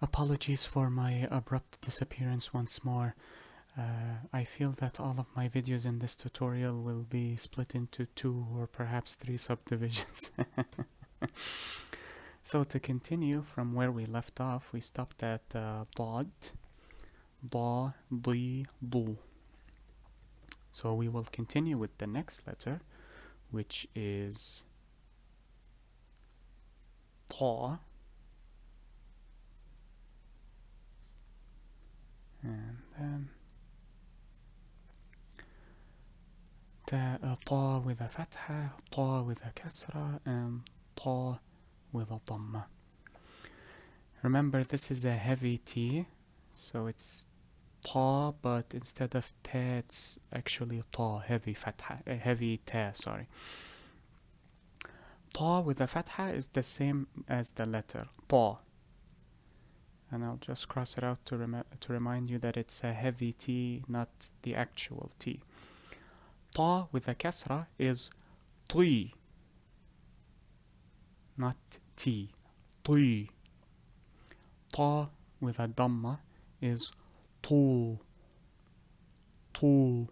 Apologies for my abrupt disappearance once more. I feel that all of my videos in this tutorial will be split into 2 or perhaps 3 subdivisions. So to continue from where we left off, we stopped at dod, da, di, du. So we will continue with the next letter, which is ta. And then ta with a fatha, ta with a kasra, and ta with a dhamma. Remember, this is a heavy T, so it's ta, but instead of ta, it's actually ta, heavy fatha, heavy ta, sorry. Ta with a fatha is the same as the letter ta. And I'll just cross it out to remind you that it's a heavy T, not the actual T. Ta with a kasra is ti, not T, ti. Ta with a dhamma is tu, tu.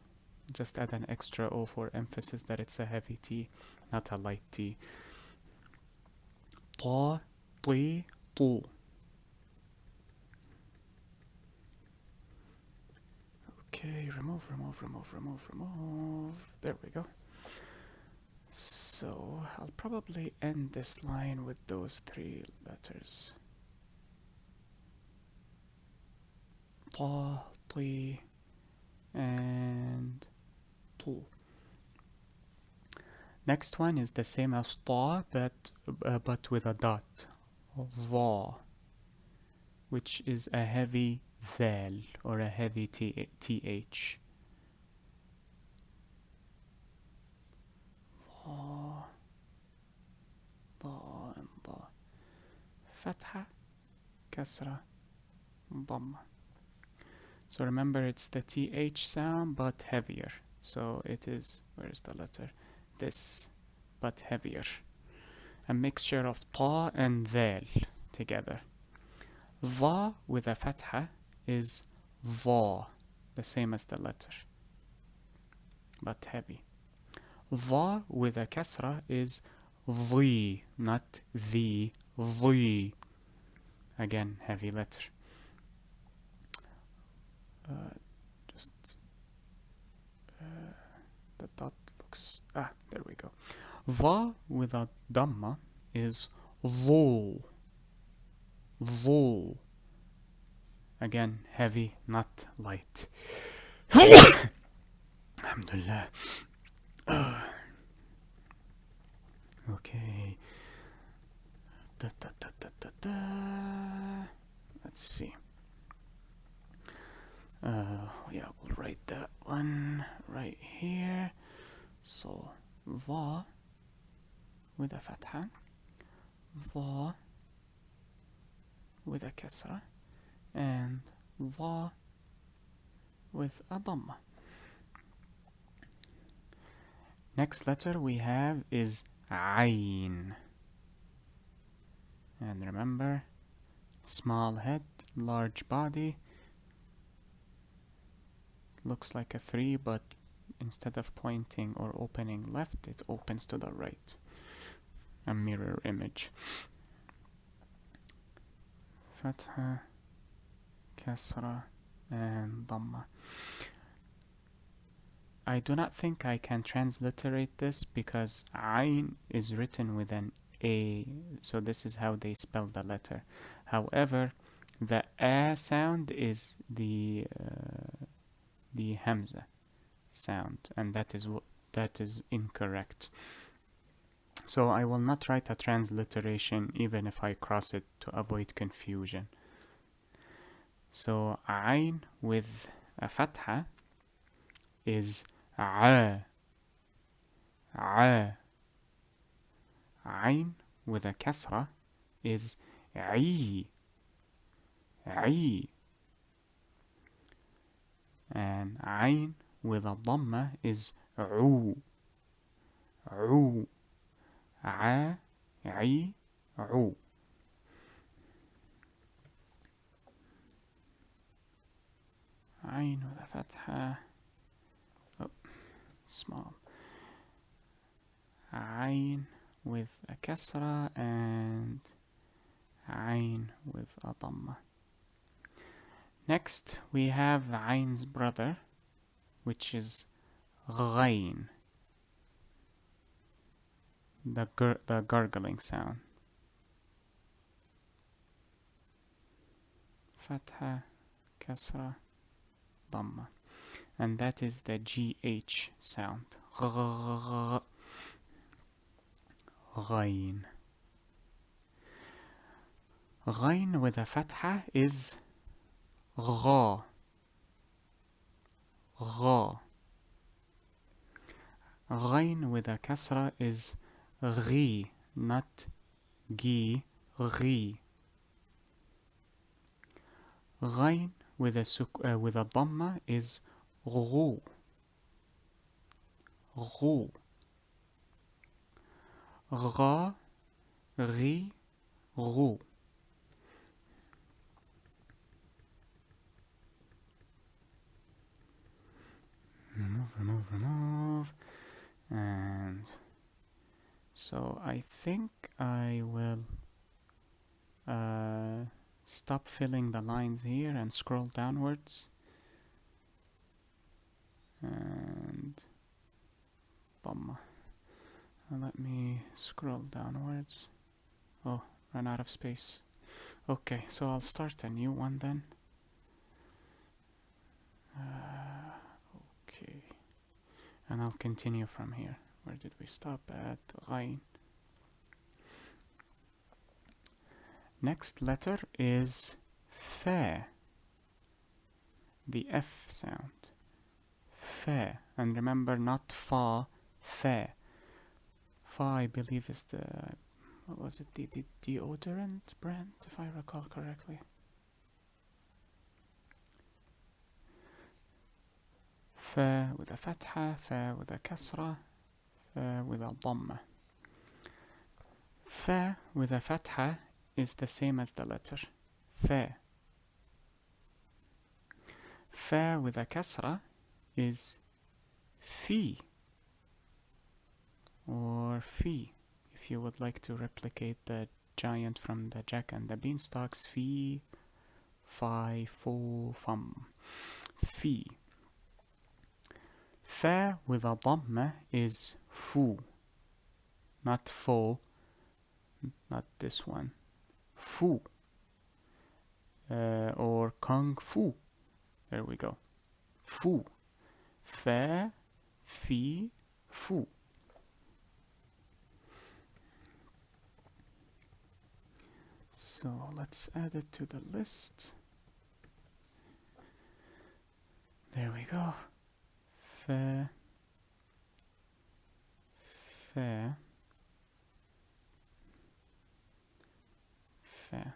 Just add an extra O for emphasis that it's a heavy T, not a light T. Ta, ti, tu. Okay, remove. There we go. So I'll probably end this line with those 3 letters. Ta, ti, and tu. Next one is the same as ta, but with a dot. Va, which is a heavy zal or a heavy th. Va, da, and da. Fatha, kasra, dhamma. So remember, it's the th sound but heavier. So it is, where's the letter? This, but heavier. A mixture of ta and zal together. Va with a fatha is va, the same as the letter, but heavy. Va with a kasra is vi, not the, vi. Again, heavy letter. The dot looks, there we go. Va with a dhamma is vu, vu. Again, heavy, not light. Alhamdulillah. Okay. Let's see. Yeah, we'll write that one right here. So, va with a fatha, va with a kasra, and va with a dhamma. Next letter we have is ayn. And remember, small head, large body. Looks like a 3, but instead of pointing or opening left, it opens to the right. A mirror image. Fatha, kasra, and dhamma. I do not think I can transliterate this because ayn is written with an A, so this is how they spell the letter. However, the A sound is the hamza sound, and that is incorrect. So I will not write a transliteration even if I cross it to avoid confusion. So ayn with a fatha is a. Ayn with a kasra is I. And ayn with a dhamma is u. A, I, u. عين with a فتحة. Oh, small. عين with a كسرة and عين with a ضمة. Next we have عين's brother, which is غين, the gargling sound. فتحة كسرة ضمة, and that is the GH sound. غين. غين with a فتحة is غا. غا. غين with a كسرة is غي, not gi, غي. غين with a ضمة is غو. غو. غا, غي, غو. Remove. And so I think I will stop filling the lines here and scroll downwards. And let me scroll downwards. Oh, ran out of space. Okay, so I'll start a new one then. Okay, and I'll continue from here. Where did we stop at? غين. Next letter is fa, the F sound. Fa, and remember, not fa, fa. Fa, I believe, is the, what was it, the deodorant brand, if I recall correctly. Fa with a fatha, fa with a kasra, fa with a dhamma. Fa with a fatha is the same as the letter fa. Fa with a kasra is fi, or fi, if you would like to replicate the giant from the Jack and the Beanstalks. Fi, fi, fo, fum. Fi. Fa with a dhamma is fu, not fo, not this one. Fu, or kung fu. There we go. Fu. Fa, fi, fu. So let's add it to the list. There we go. Fa, fa, fa.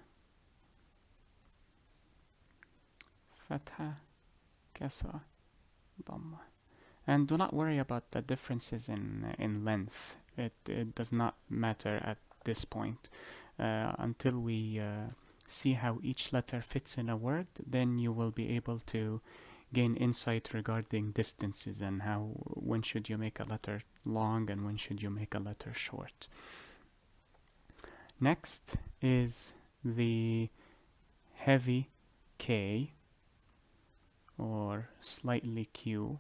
Fatha, kasra, dhamma. And do not worry about the differences in length. It does not matter at this point. Until we see how each letter fits in a word, then you will be able to gain insight regarding distances and when should you make a letter long and when should you make a letter short. Next is the heavy K, or slightly Q.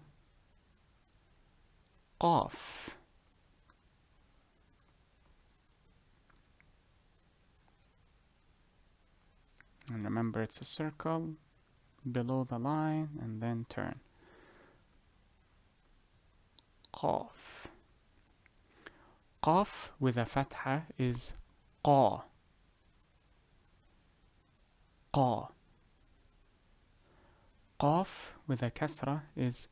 Qaf. And remember, it's a circle below the line and then turn. Qaf. Qaf with a fatha is qa. Qa. Qaf with a kasra is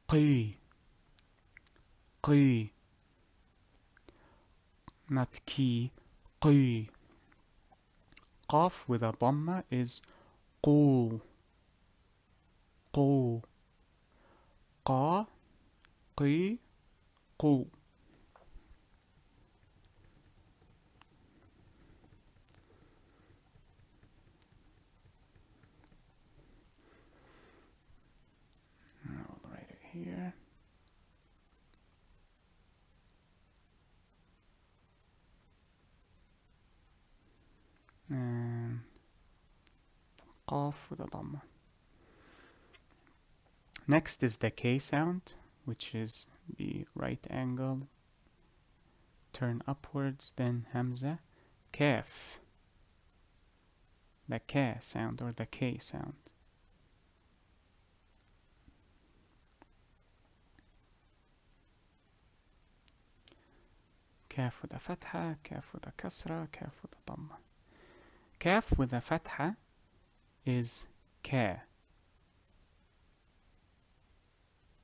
qi. Qi. Not ki, qi. Qaf with a dhamma is qu. Qu. Qa, qi, qu. Qaf with a Dhamma. Next is the K sound, which is the right angle, turn upwards, then Hamza. Kaf. The Ka sound or the K sound. Kaf with a Fatha, Kaf with a Kasra, Kaf with a Dhamma. Kaf with a Fatha is Ka.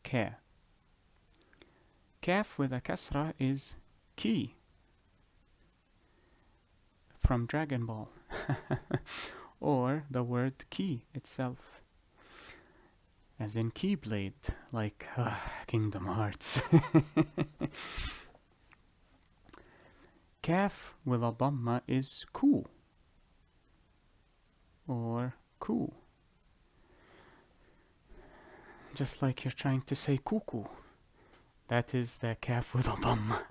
Ka. Kaf with a Kasra is Ki. From Dragon Ball. Or the word Ki itself. As in Keyblade, like Kingdom Hearts. Kaf with a Dhamma is Ku. Or Ku. Just like you're trying to say cuckoo. That is the Kaf with a Dhamma.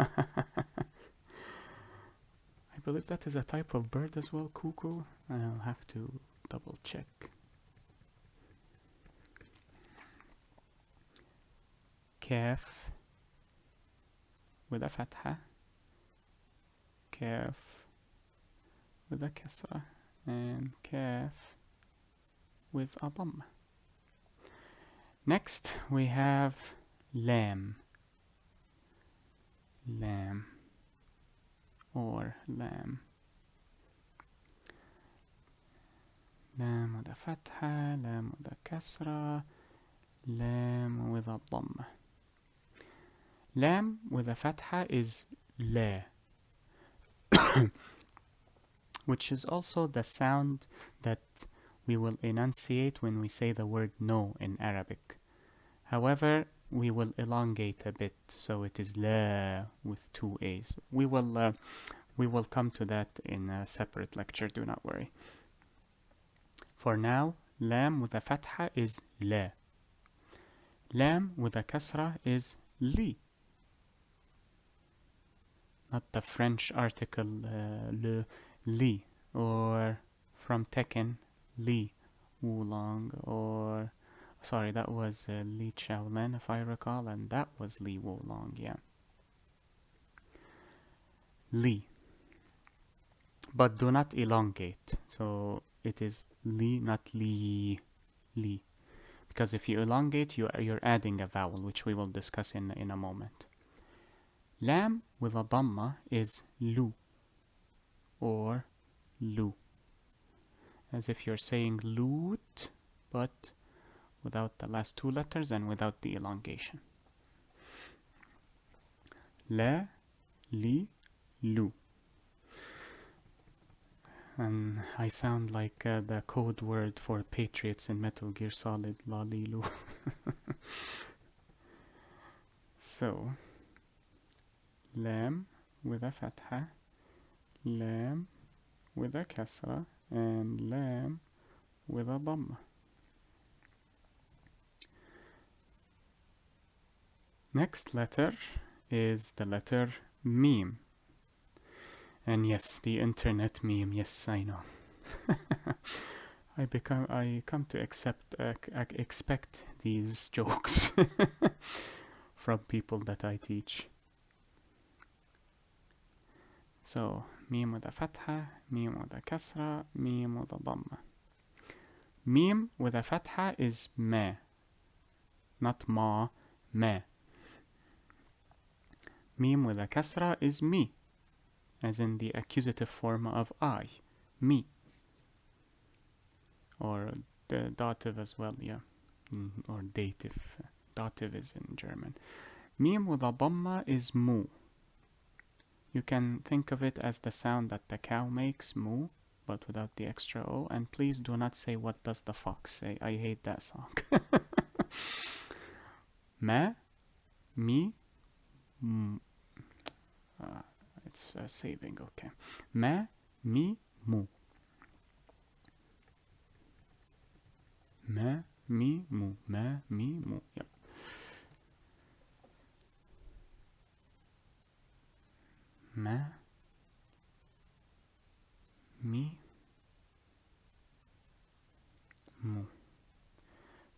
I believe that is a type of bird as well, cuckoo. I'll have to double check. Kaf with a Fatha. Kaf with a Kasra. And Kaf with a Dhamma. Next we have Lam. Lam. Or Lam. Lam with a Fatha, Lam with a Kasra, Lam with a Dhamma. Lam with a Fatha is La. Which is also the sound that we will enunciate when we say the word no in Arabic. However, we will elongate a bit, so it is La with two A's. We will come to that in a separate lecture, do not worry. For now, Lam with a Fatha is La. Lam with a Kasra is Li. Not the French article le, Li, or from Tekken, Li Wulong, or sorry, that was Li Chaolan if I recall, and that was Li Wulong, yeah. Li. But do not elongate, so it is Li, not Li. Li. Because if you elongate, you're adding a vowel, which we will discuss in a moment. Lam with a Dhamma is Lu, or Lu. As if you're saying loot, but without the last two letters and without the elongation. La, Li, Lu. And I sound like the code word for Patriots in Metal Gear Solid, La, Li, Lu. So, Lam with a Fatha, Lam with a Kasra, and Lam with a Dhamma. Next letter is the letter Meme. And yes, the internet meme, yes, I know. I come to expect these jokes from people that I teach. So, Meme with a Fatha, Meme with a Kasra, Meme with a Dhamma. Meme with a Fatha is Ma, not Ma, Ma. Meme with a Kasra is Mi, as in the accusative form of I, me. Or the dative as well, yeah. Or dative. Dative is in German. Meme with a Dhamma is Mu. You can think of it as the sound that the cow makes, Mu, but without the extra O. And please do not say, what does the fox say? I hate that song. Ma, Mi, it's saving, okay. Ma, Mi, Mu. Ma, Mi, Mu. Ma, Mi, Mu. Yep. Ma, Mi,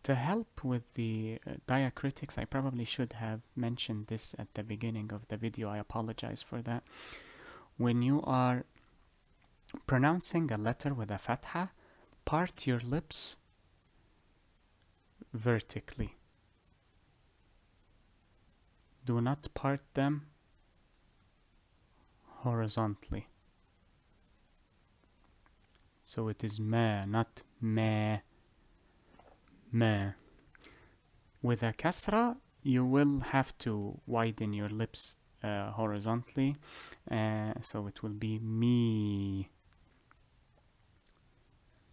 To help with the diacritics, I probably should have mentioned this at the beginning of the video. I apologize for that. When you are pronouncing a letter with a fatha, part your lips vertically. Do not part them horizontally. So it is ma, not ma. Ma. With a kasra, you will have to widen your lips horizontally, so it will be me.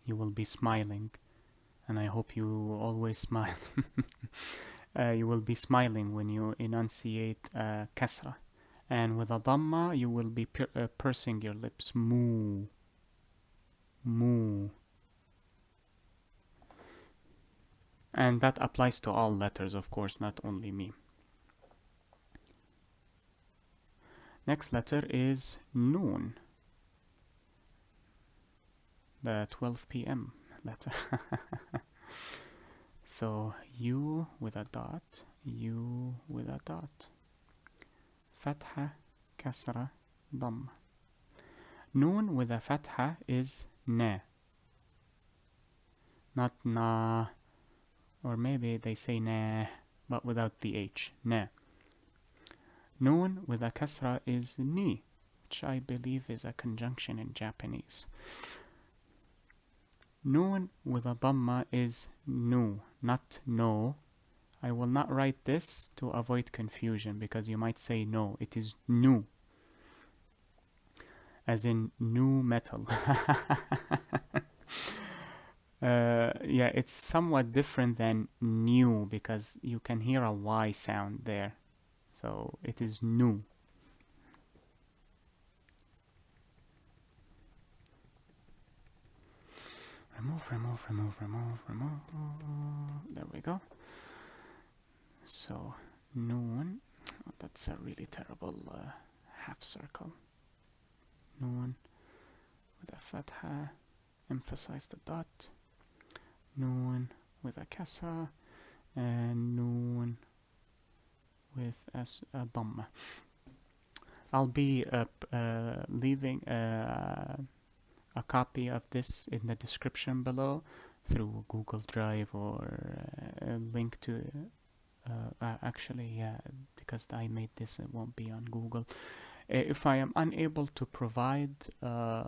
You will be smiling, and I hope you always smile. You will be smiling when you enunciate kasra. And with a dhamma, you will be pursing your lips. Moo. Moo. And that applies to all letters, of course, not only me. Next letter is noon. The 12 p.m. letter. So, you with a dot, you with a dot. Fatha, kasra, dhamma. Noon with a fatha is na. Not na. Or maybe they say na, but without the H. Na. Noon with a kasra is ni, which I believe is a conjunction in Japanese. Noon with a dhamma is nu, not no. I will not write this to avoid confusion because you might say no. It is nu, as in nu metal. Yeah, it's somewhat different than new because you can hear a Y sound there. So it is new. Remove. There we go. So, noon. Oh, that's a really terrible half circle. Noon with a fatha. Emphasize the dot. Noon with a kasra. And noon with a dhamma. I'll be leaving a copy of this in the description below through Google Drive or a link to actually, yeah, because I made this, it won't be on Google. If I am unable to provide a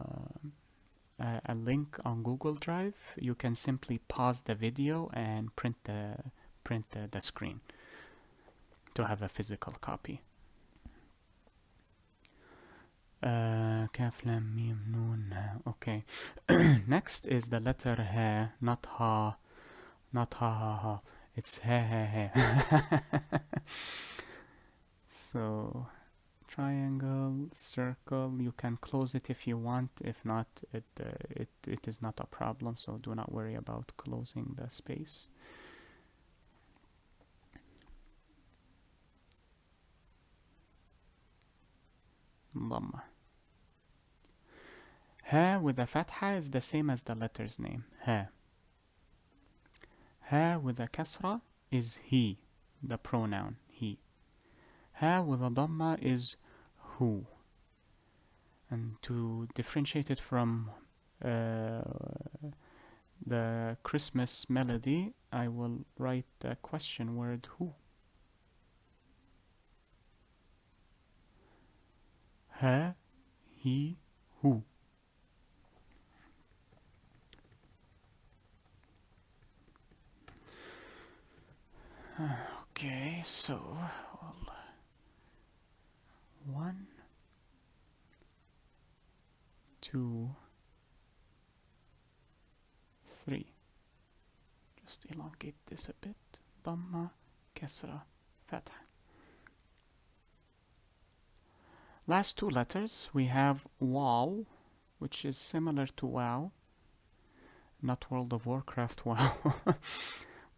link on Google Drive, you can simply pause the video and print the screen to have a physical copy. Kaf lam mim nun ha. Okay. Next is the letter ha, not ha, not ha ha ha. It's ha. So triangle, circle. You can close it if you want. If not, it is not a problem. So do not worry about closing the space. Dhamma. Ha with a fatha is the same as the letter's name. Ha. Ha with a kasra is he, the pronoun he. Ha with a dhamma is who. And to differentiate it from the Christmas melody, I will write the question word who. Ha, he, who. Okay, so 1, 2, 3. Just elongate this a bit. Dhamma, kasra, fatha. Last two letters, we have wow, which is similar to wow. Not World of Warcraft wow.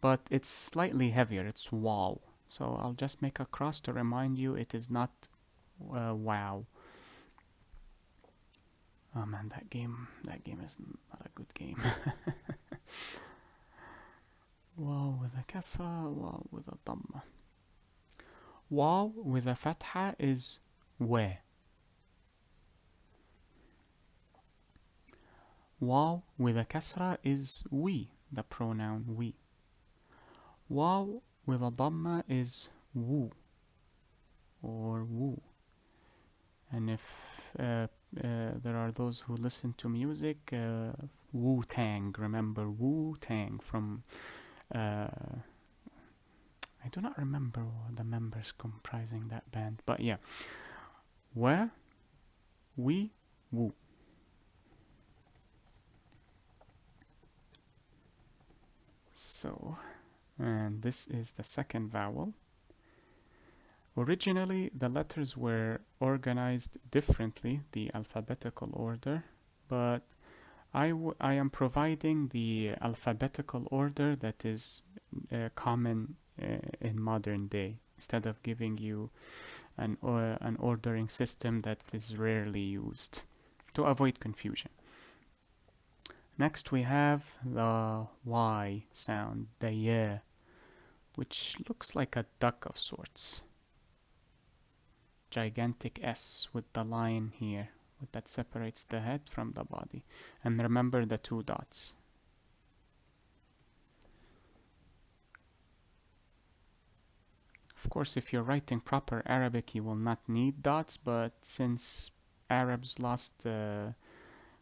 But it's slightly heavier. It's wow. So I'll just make a cross to remind you it is not wow. Oh man, that game is not a good game. Waw with a kasra, waw with a dhamma. Waw with a fatha is wa. Waw with a kasra is we, the pronoun we. Waw with a dhamma is wu or woo. And if there are those who listen to music, Wu-Tang, remember Wu-Tang from, I do not remember the members comprising that band, but yeah, wa, we, woo. So, and this is the second vowel. Originally, the letters were organized differently, the alphabetical order, but I am providing the alphabetical order that is common in modern day, instead of giving you an ordering system that is rarely used, to avoid confusion. Next we have the Y sound, the Y, which looks like a duck of sorts. Gigantic S with the line here that separates the head from the body. And remember the 2 dots. Of course, if you're writing proper Arabic, you will not need dots, but since Arabs lost the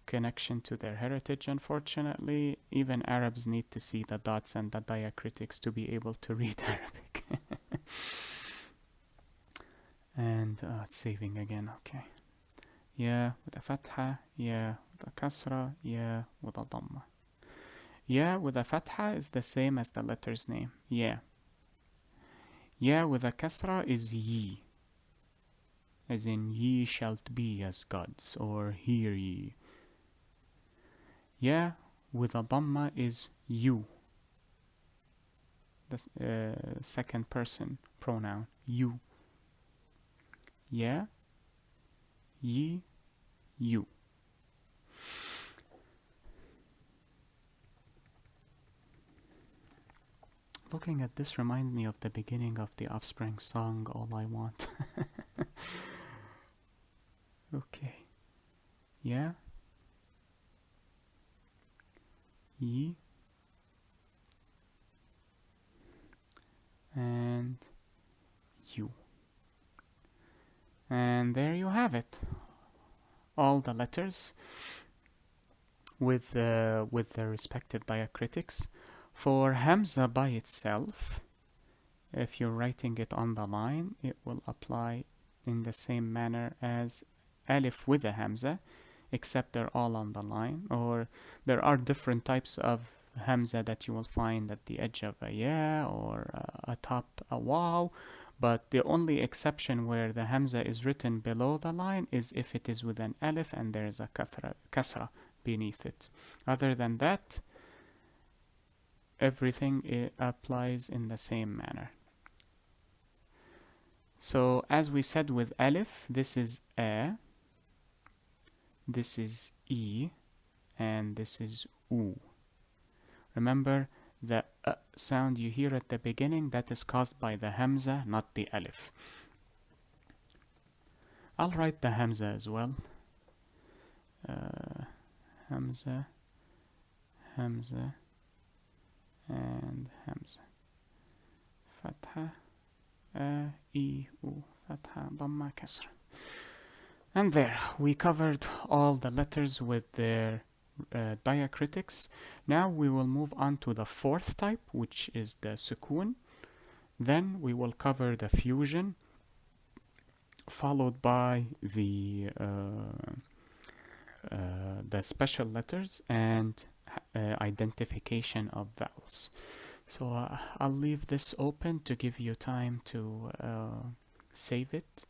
connection to their heritage, unfortunately, even Arabs need to see the dots and the diacritics to be able to read Arabic. And it's saving again, okay. Ya with a fatha, ya with a kasra, ya with a dhamma. Ya with a fatha is the same as the letter's name, ya. Ya with a kasra is ye, as in ye shalt be as gods, or hear ye. Ya with a dhamma is you, the second person pronoun, you. Ya, ye, you. Looking at this reminds me of the beginning of the Offspring song, All I Want. Okay. Ya, ye, and you. And there you have it. All the letters with their respective diacritics. For Hamza by itself, if you're writing it on the line, it will apply in the same manner as Alif with a Hamza, except they're all on the line. Or there are different types of Hamza that you will find at the edge of a Ya or atop a Waw. But the only exception where the Hamza is written below the line is if it is with an Alif and there is a kasra beneath it. Other than that, everything applies in the same manner. So as we said with Alif, this is A, this is E, and this is U. Remember, the sound you hear at the beginning, that is caused by the Hamza, not the Alif. I'll write the Hamza as well. Hamza, Hamza, and Hamza. Fatha, A, E, U. Fatha, Dhamma, Kasra. And there, we covered all the letters with their diacritics. Now we will move on to the 4th type, which is the Sukun. Then we will cover the fusion, followed by the special letters and identification of vowels. So I'll leave this open to give you time to save it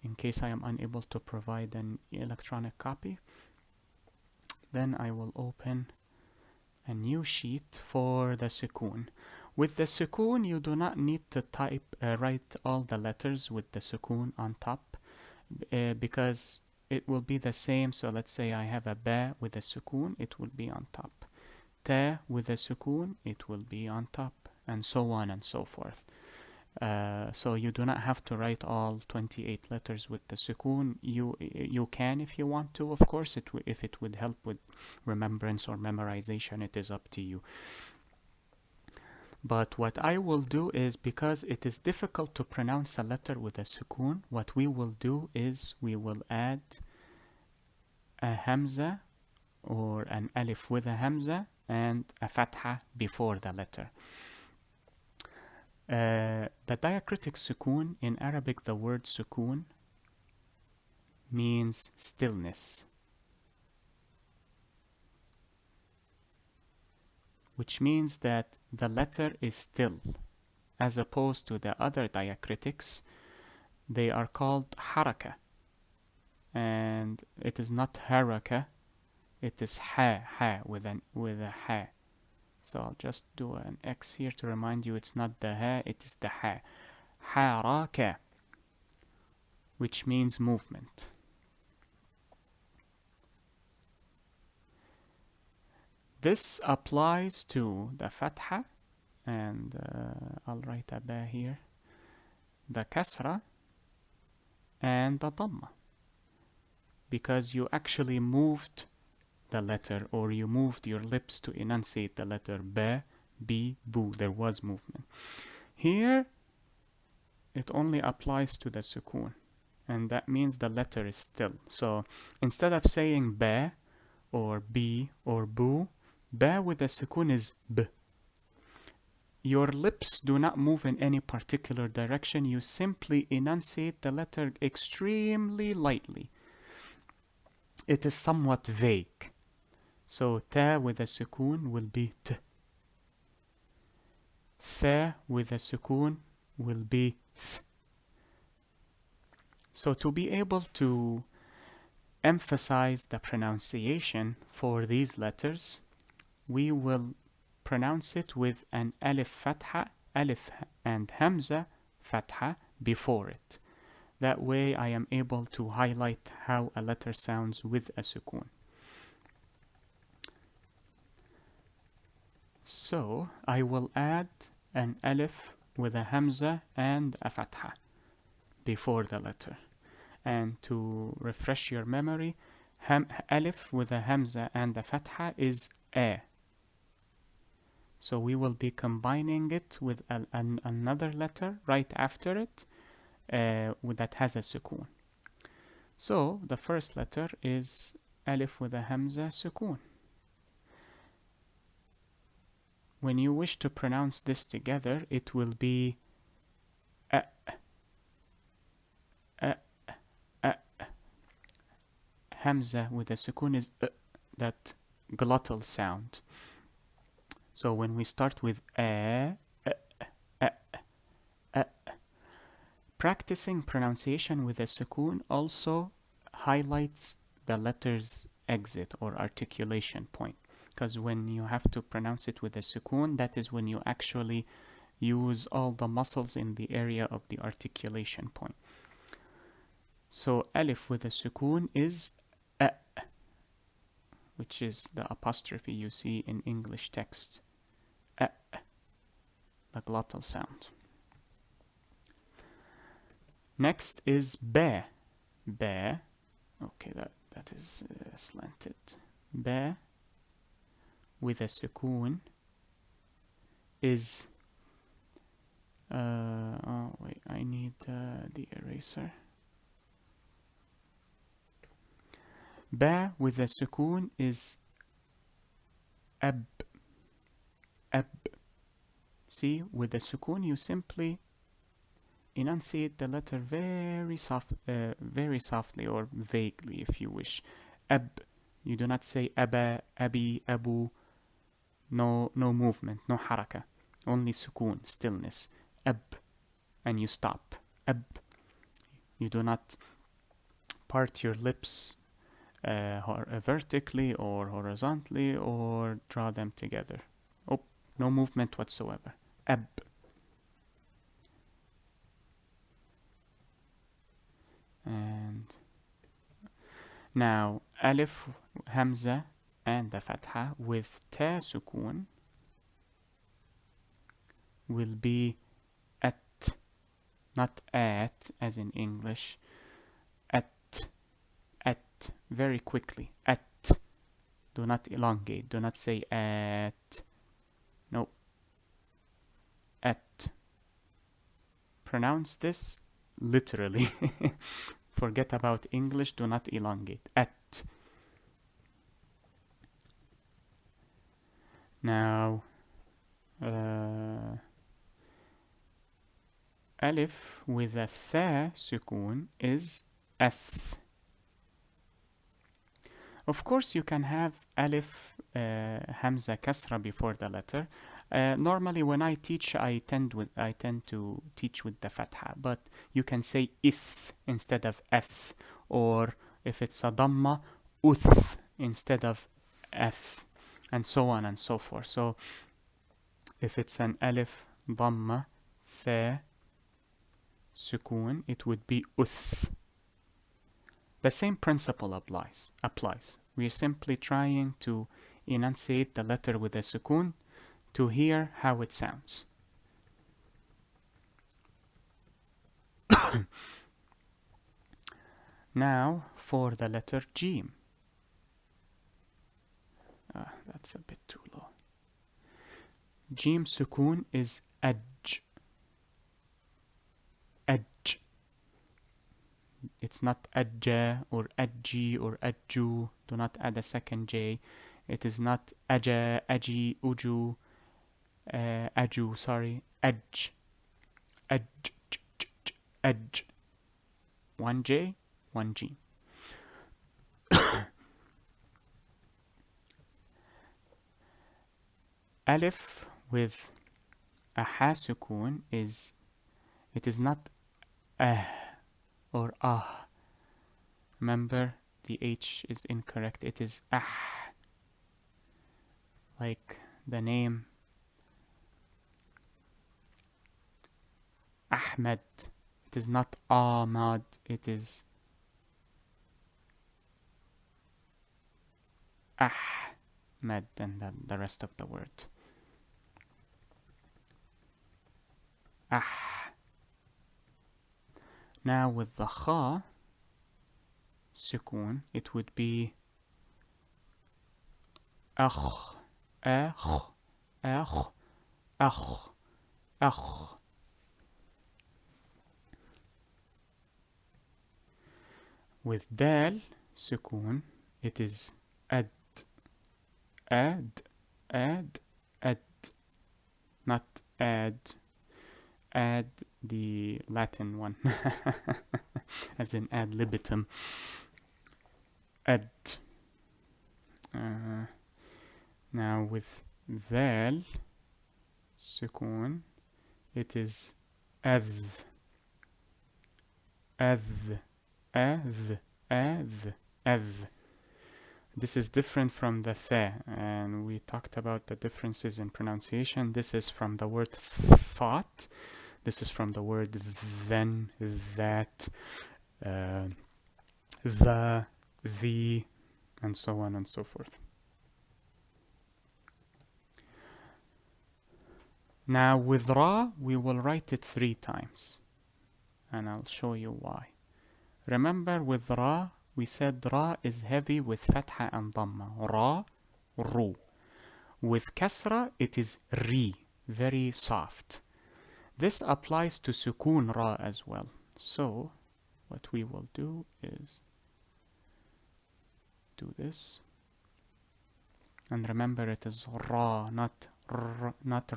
in case I am unable to provide an electronic copy. Then I will open a new sheet for the Sukun. With the Sukun, you do not need to write all the letters with the Sukun on top because it will be the same. So let's say I have a Ba with a Sukun, it will be on top. Ta with a Sukun, it will be on top. and so on and so forth. So you do not have to write all 28 letters with the sukun. You can if you want to, of course. If it would help with remembrance or memorization, it is up to you. But what I will do is, because it is difficult to pronounce a letter with a sukun, what we will do is we will add a hamza or an alif with a hamza and a fatha before the letter. The diacritic sukun, in Arabic the word sukun means stillness, which means that the letter is still, as opposed to the other diacritics. They are called haraka, and it is not haraka, it is ha with a ha. So I'll just do an X here to remind you it's not the ha, it is the ha. Haraka, which means movement. This applies to the fatha, and I'll write a ba here, the kasra, and the dhamma, because you actually moved the letter, or you moved your lips to enunciate the letter ba, bi, bu. There was movement. Here, it only applies to the sukun, and that means the letter is still. So instead of saying ba, or bi, or bu, ba with the sukun is b. Your lips do not move in any particular direction. You simply enunciate the letter extremely lightly. It is somewhat vague. So ta with a sukun will be t. Tha with a sukun will be th. So to be able to emphasize the pronunciation for these letters, we will pronounce it with an alif fatha, alif and hamza fatha before it. That way I am able to highlight how a letter sounds with a sukun. So I will add an alif with a hamza and a fatha before the letter. And to refresh your memory, alif with a hamza and a fatha is a. So we will be combining it with another letter right after it that has a sukun. So the first letter is alif with a hamza sukun. When you wish to pronounce this together, it will be a. Hamza with a sukun is that glottal sound. So when we start with practicing pronunciation with a sukun also highlights the letter's exit or articulation point. Because when you have to pronounce it with a sukun, that is when you actually use all the muscles in the area of the articulation point. So alif with a sukun is a, which is the apostrophe you see in English text. A, the glottal sound. Next is ba. Ba. Okay, that is slanted. Ba with a sukun is oh wait, I need the eraser. Ba with a sukun is ab. Ab. See, with the sukun you simply enunciate the letter very softly or vaguely if you wish. Ab. You do not say aba, abi, abu. No movement, no haraka. Only sukun, stillness. Ab. And you stop. Ab. You do not part your lips vertically or horizontally or draw them together. Oh, no movement whatsoever. Ab. And now alif, hamza, and the fatha with ta sukun will be at, not at as in English. At, very quickly. At. Do not elongate. Do not say at. No. At. Pronounce this literally. Forget about English. Do not elongate. At. Now, alif with a tha sukun is ath. Of course, you can have alif hamza kasra before the letter. Normally, when I teach, I tend to teach with the fatha, but you can say ith instead of ath, or if it's a dhamma, uth instead of ath, and so on and so forth. So, if it's an alif dhamma tha sukun, it would be uth. The same principle applies. We're simply trying to enunciate the letter with a sukun to hear how it sounds. Now for the letter Jim. That's a bit too low. Jim sukun is aj. Aj. It's not ajja or ajji or ajju. Do not add a second J. It is not aja, aji, uju, aju, sorry. Aj. Aj. Aj. One J, one G. Alif with a ha sukun is, it is not or ah. Remember, the H is incorrect. It is ah. Like the name Ahmed. It is not Ahmad. It is Ahmed, and then the rest of the word. Ah. Now with the kha sukun, it would be akh, akh, akh, akh, akh. With dal sukun, it is ad, ad, ad, ad, not add. Add the Latin one, as in ad libitum. Ad. Now with val sukun, it is adh, adh, adh, adh, adh. This is different from the tha, and we talked about the differences in pronunciation. This is from the word thought. This is from the word then, that, the, and so on and so forth. Now with ra, we will write it 3 times, and I'll show you why. Remember, with ra, we said ra is heavy with fatha and dhamma. Ra, ru. With kasra, it is ri, very soft. This applies to sukun ra as well. So, what we will do is do this. And remember, it is ra, not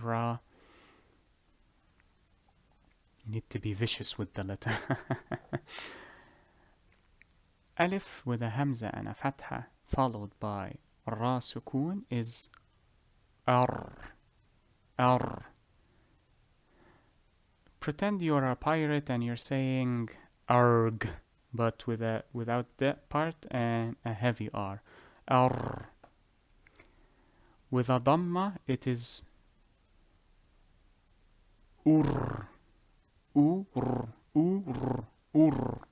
ra. You need to be vicious with the letter. Alif with a hamza and a fatha followed by ra sukun is ar. Ar. Pretend you're a pirate and you're saying arg, but without that part and a heavy R. Ar. With a dhamma, it is ur. Ur. Ur. Ur.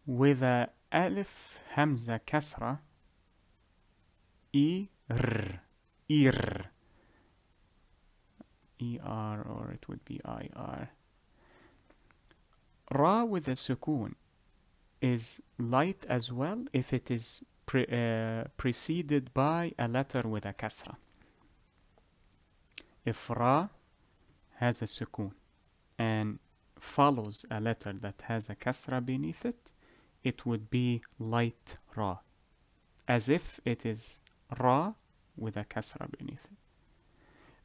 With a alif hamza kasra, ir. Ir. ER or it would be IR. Ra with a sukun is light as well if it is preceded by a letter with a kasra. If Ra has a sukun and follows a letter that has a kasra beneath it, it would be light Ra, as if it is Ra with a kasra beneath it.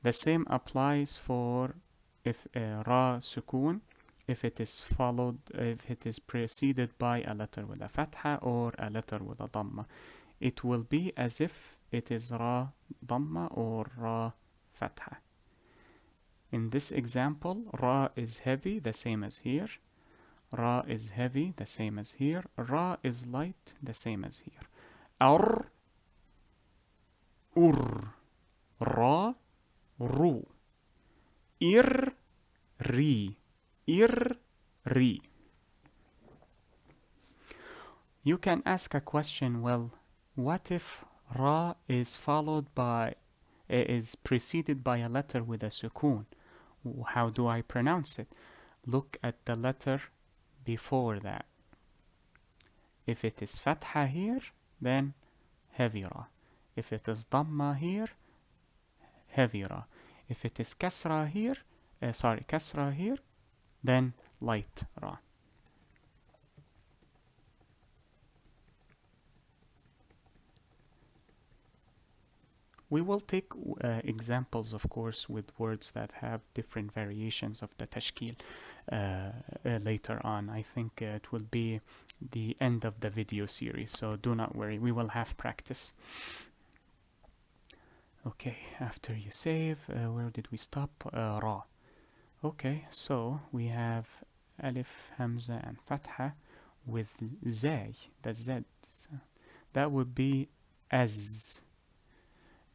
The same applies for if Ra sukun, if it is preceded by a letter with a fatha or a letter with a dhamma. It will be as if it is Ra dhamma or Ra fatha. In this example, Ra is heavy, the same as here. Ra is heavy, the same as here. Ra is light, the same as here. Ar, ur, Ra, ru. Ir, ri. Ir, ri. You can ask a question, well, what if Ra is preceded by a letter with a sukun? How do I pronounce it? Look at the letter before that. If it is fatha here, then heavy Ra. If it is dhamma here, heavy Ra. If it is kasra here, then light Ra. We will take examples, of course, with words that have different variations of the tashkil later on. I think it will be the end of the video series, so do not worry, we will have practice. Okay, after you save, where did we stop? Ra. Okay, so we have alif, hamza, and fatha with zay, the z. That would be as.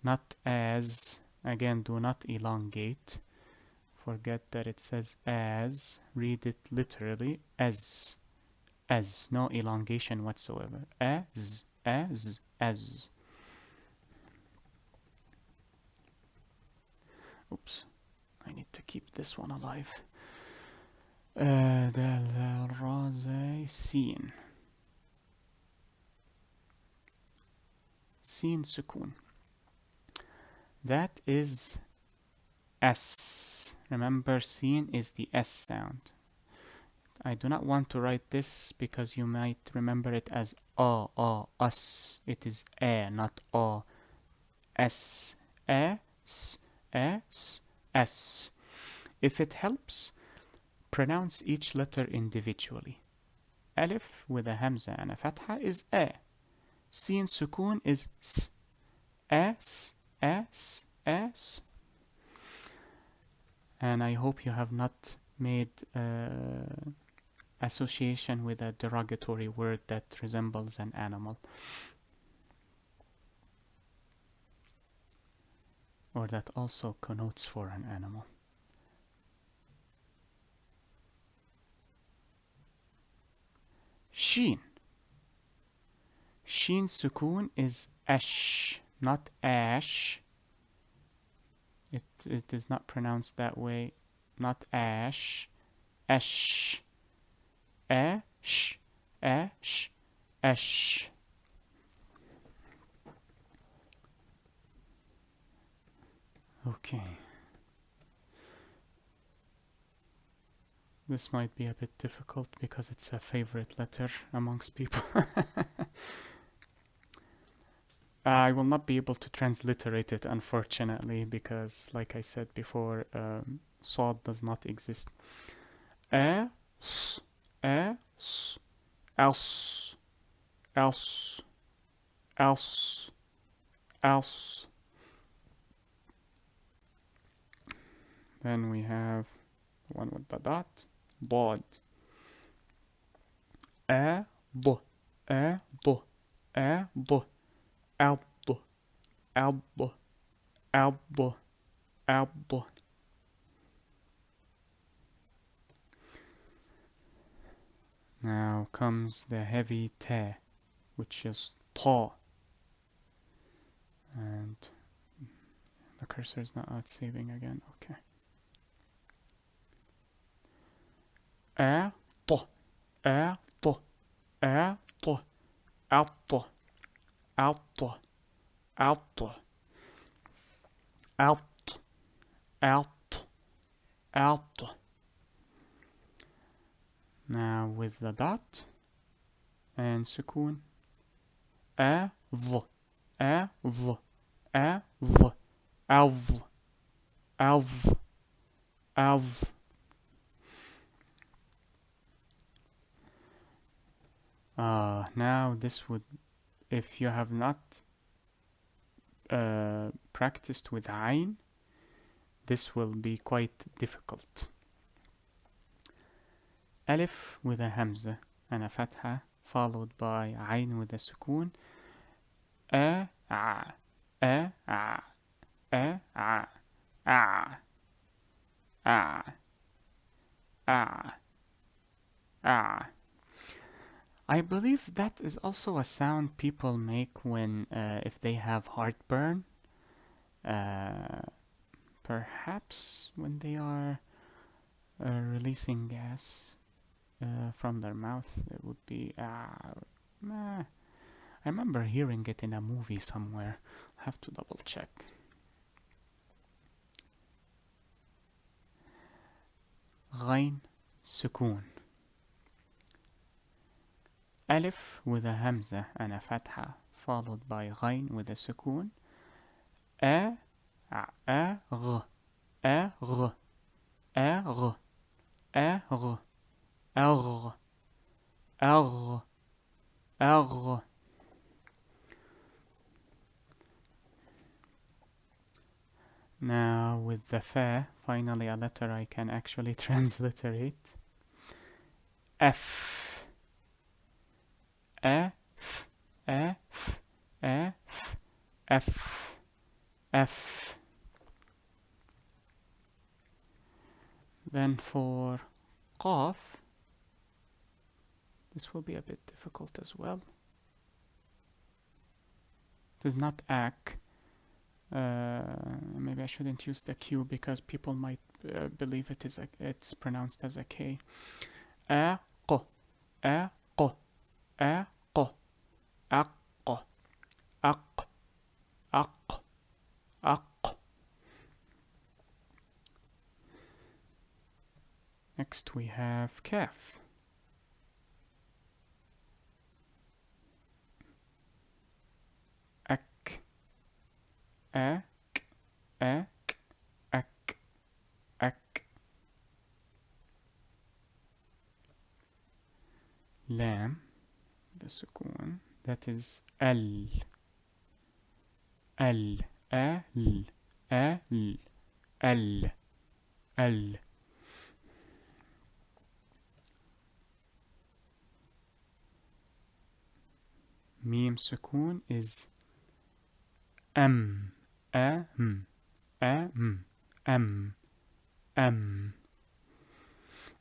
Not as. Again, do not elongate. Forget that it says as. Read it literally. As. As. No elongation whatsoever. As. As. As. Oops. I need to keep this one alive. Sin. Sin sukun. That is S. Remember, sin is the S sound. I do not want to write this because you might remember it as us. It is not S. S. S. S. If it helps, pronounce each letter individually. Alif with a hamza and a fatha is A. Sin sukun is S. S. S, S. And I hope you have not made association with a derogatory word that resembles an animal, or that also connotes for an animal. Sheen. Sheen sukun is ash, not ash. It is not pronounced that way. Not ash. Ash. Ash. Ash. Ash. Okay. This might be a bit difficult because it's a favorite letter amongst people. I will not be able to transliterate it, unfortunately, because, like I said before, Sod does not exist. Else, else, else, else, else, else. Then we have one with the dot, Dod. Do, do, do. Aldo, aldo, aldo, aldo. Now comes the heavy ta, which is ta. And the cursor is not out saving again. Okay. أعط أعط أعط عط عط عط عط عط عط. Now with the dot and sukun. أظ أظ أظ أظ أظ أظ. Now this would, if you have not practiced with Ain, this will be quite difficult. Alif with a Hamza and a Fatha, followed by Ain with a Sukun. A, A, A, A, A, A, A, A, A, A. I believe that is also a sound people make when, if they have heartburn. Perhaps when they are releasing gas from their mouth, it would be I remember hearing it in a movie somewhere. I'll have to double check. Ghain sukun. Alif with a Hamza and a Fatha, followed by Ghain with a Sukun. A, G, A, G, A, G, A, G, A, G, A, G. Now with the Fa, finally a letter I can actually transliterate. F. F, F, F, F, F. Then for Qaf, this will be a bit difficult as well. It is not Ak. Maybe I shouldn't use the Q because people might believe it's pronounced as a K. A, Q, A, Q, A, Q, Aq, Aq, Aq, Aq. Next we have Kaf. Ak, Ak, Ak, Ak, Ak. Lam, the sukun, that is Al, Al, Al, Al, Al, Al. Mim sukun is Am, Am, Am, Am, Am.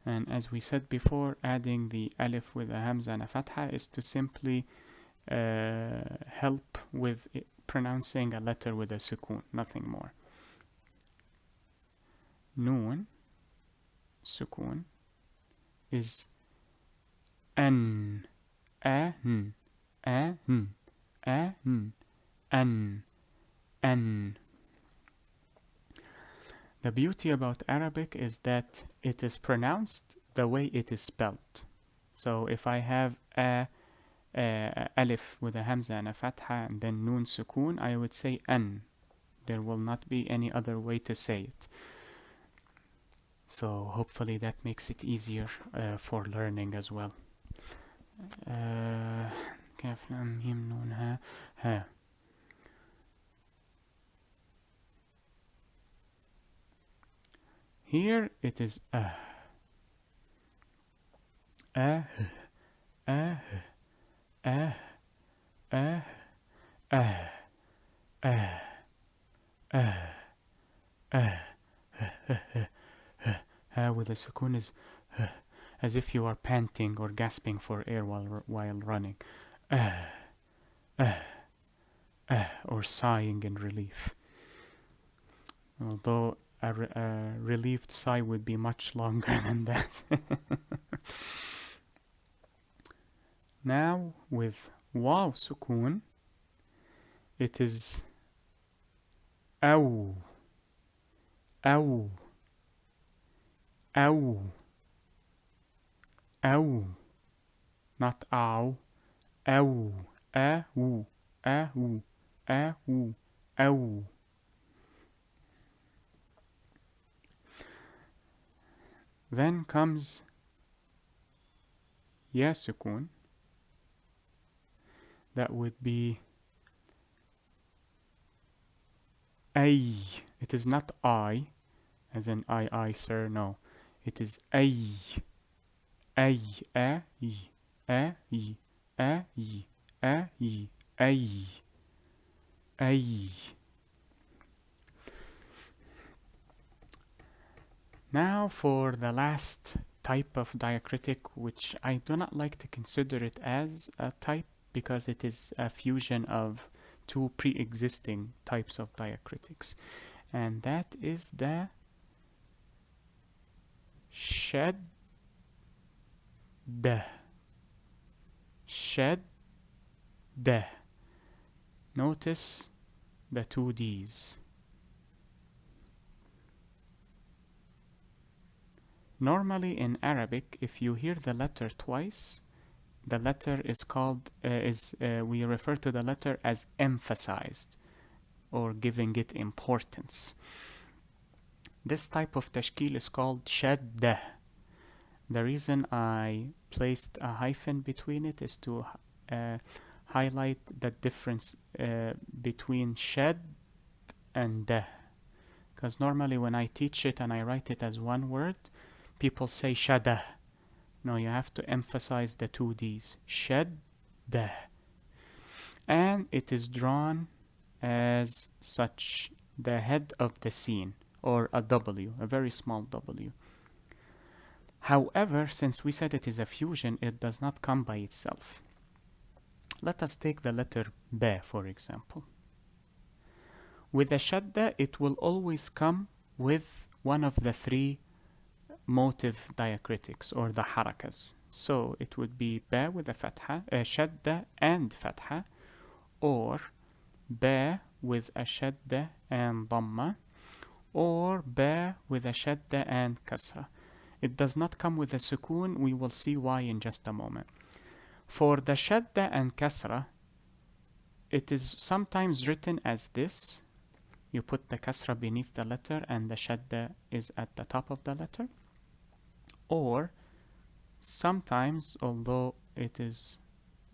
And as we said before, adding the alif with a hamza and a fatha is to simply help with pronouncing a letter with a sukun, nothing more. Noon, sukun, is an, an, an, an, an, an. The beauty about Arabic is that it is pronounced the way it is spelled. So if I have a alif with a hamza and a fatha and then noon sukun, I would say an. There will not be any other way to say it. So hopefully that makes it easier for learning as well. Kaf lam mim nun ha ha. Here it is with a sukun is as if you are panting or gasping for air while running, or sighing in relief. Although a relieved sigh would be much longer than that. Now with waw sukun, it is أو أو أو أو, not أو أو أو أو أو أو. Then comes ya sukun. That would be ay. It is not I, as in I, sir. No, it is ay, ay, ay, ay, ay, ay, ay, ay. Now for the last type of diacritic, which I do not like to consider it as a type because it is a fusion of two pre-existing types of diacritics, and that is the shed. Notice the two D's. Normally in Arabic, if you hear the letter twice, the letter is called, we refer to the letter as emphasized or giving it importance. This type of tashkil is called shadda. The reason I placed a hyphen between it is to highlight the difference between shad and da. Because normally when I teach it and I write it as one word, people say shada. No, you have to emphasize the two D's. Shadda. And it is drawn as such, the head of the scene, or a W, a very small W. However, since we said it is a fusion, it does not come by itself. Let us take the letter B, for example. With a shadda, it will always come with one of the three motive diacritics, or the harakas. So it would be ba with a fatha, shadda and fatha, or ba with a shadda and dhamma, or ba with a shadda and kasra. It does not come with a sukun. We will see why in just a moment. For the shadda and kasra, it is sometimes written as this. You put the kasra beneath the letter and the shadda is at the top of the letter. Or sometimes, although it is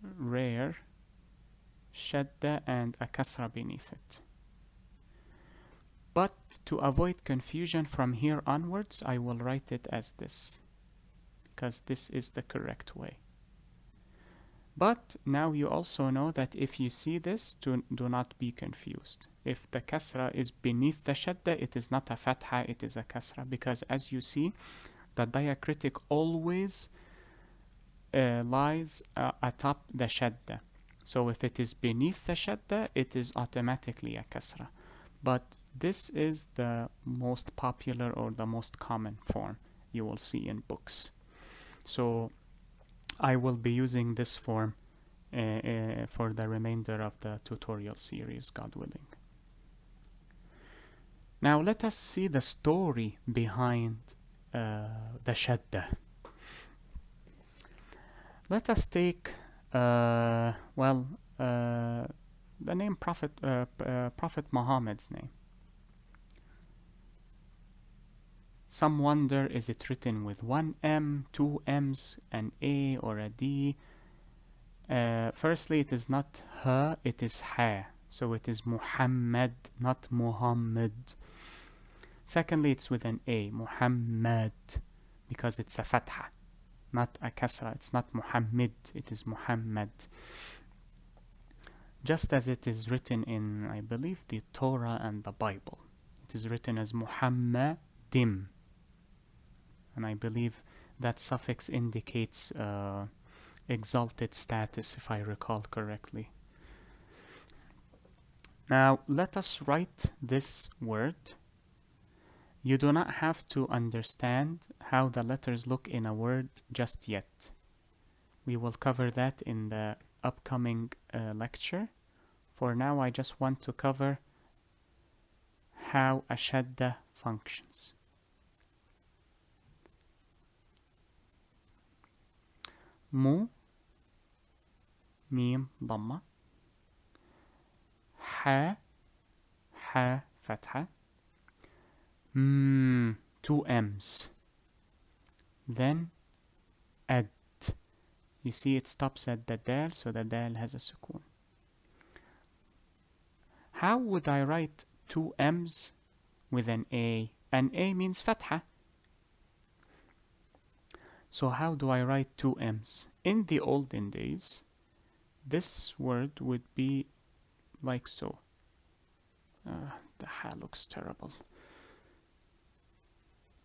rare, shadda and a kasra beneath it. But to avoid confusion from here onwards, I will write it as this, because this is the correct way. But now you also know that if you see this, do not be confused. If the kasra is beneath the shadda, it is not a fatha, it is a kasra, because as you see, the diacritic always lies atop the shadda. So if it is beneath the shadda, it is automatically a kasra. But this is the most popular or the most common form you will see in books. So I will be using this form for the remainder of the tutorial series, God willing. Now let us see the story behind the shadda. Let us take the name Prophet Muhammad's name. Some wonder, is it written with one M, two M's, an A or a D? Firstly, it is not ha, it is ha. So it is Muhammad, not Muhammad. Secondly, it's with an A, Muhammad, because it's a fatha, not a kasra. It's not Muhammad, it is Muhammad. Just as it is written in, I believe, the Torah and the Bible. It is written as Muhammadim. And I believe that suffix indicates exalted status, if I recall correctly. Now, let us write this word You do not have to understand how the letters look in a word just yet. We will cover that in the upcoming lecture. For now, I just want to cover how a shadda functions. Mu, mim, dhamma. Ha, fatha. Two M's. Then ad. You see it stops at the dal, so the dal has a sukun. How would I write two M's with an A? An A means fatha. So how do I write two M's? In the olden days, this word would be like so. The ha looks terrible.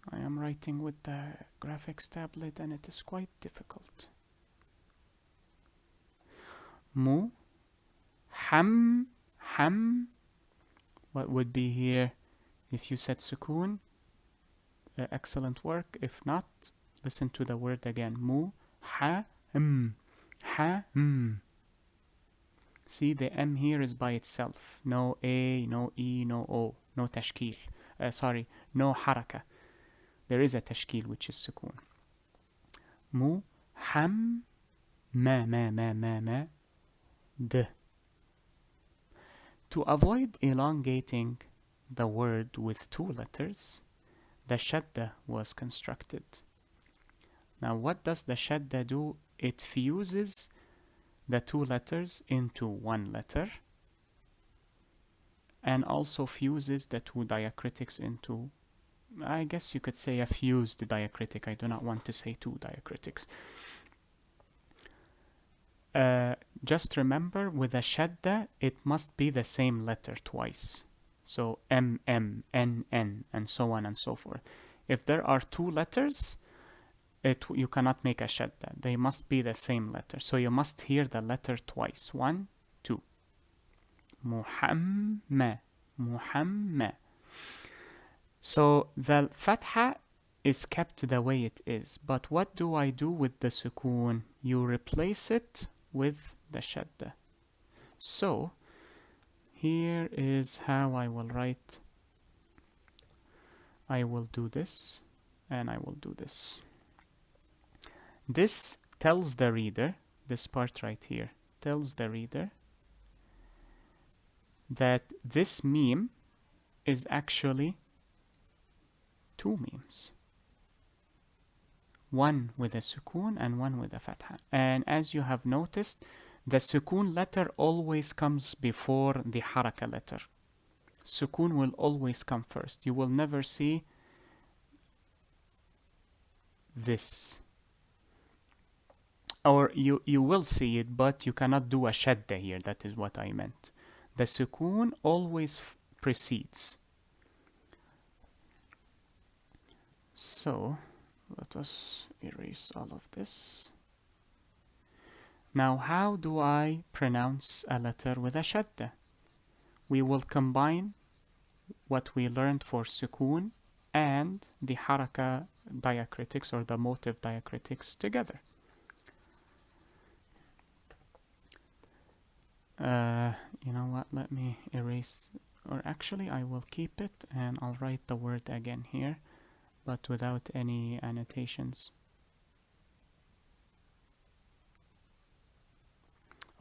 I am writing with the graphics tablet and it is quite difficult. Mu, ham. What would be here if you said sukun? Excellent work. If not, listen to the word again. Mu, ha, See, the M here is by itself. No A, no E, no O, no tashkil. No haraka. There is a tashkil which is sukun. Mu, ham, ma, d. To avoid elongating the word with two letters, the shadda was constructed. Now, what does the shadda do? It fuses the two letters into one letter and also fuses the two diacritics into, I guess you could say, a fused diacritic. I do not want to say two diacritics. Just remember, with a shadda, it must be the same letter twice. So M, N, and so on and so forth. If there are two letters, you cannot make a shadda. They must be the same letter. So you must hear the letter twice. 1, 2. Muhamma. So the fatha is kept the way it is. But what do I do with the sukun? You replace it with the shadda. So here is how I will write. I will do this and I will do this. This tells the reader, this part right here, tells the reader that this meme is actually two memes. One with a sukun and one with a fatha. And as you have noticed, the sukun letter always comes before the haraka letter. Sukun will always come first. You will never see this. Or you will see it, but you cannot do a shadda here. That is what I meant. The sukun always precedes. So let us erase all of this. Now, how do I pronounce a letter with a shadda? We will combine what we learned for sukun and the haraka diacritics or the motive diacritics together. You know what? Let me erase, or actually I will keep it and I'll write the word again here, but without any annotations.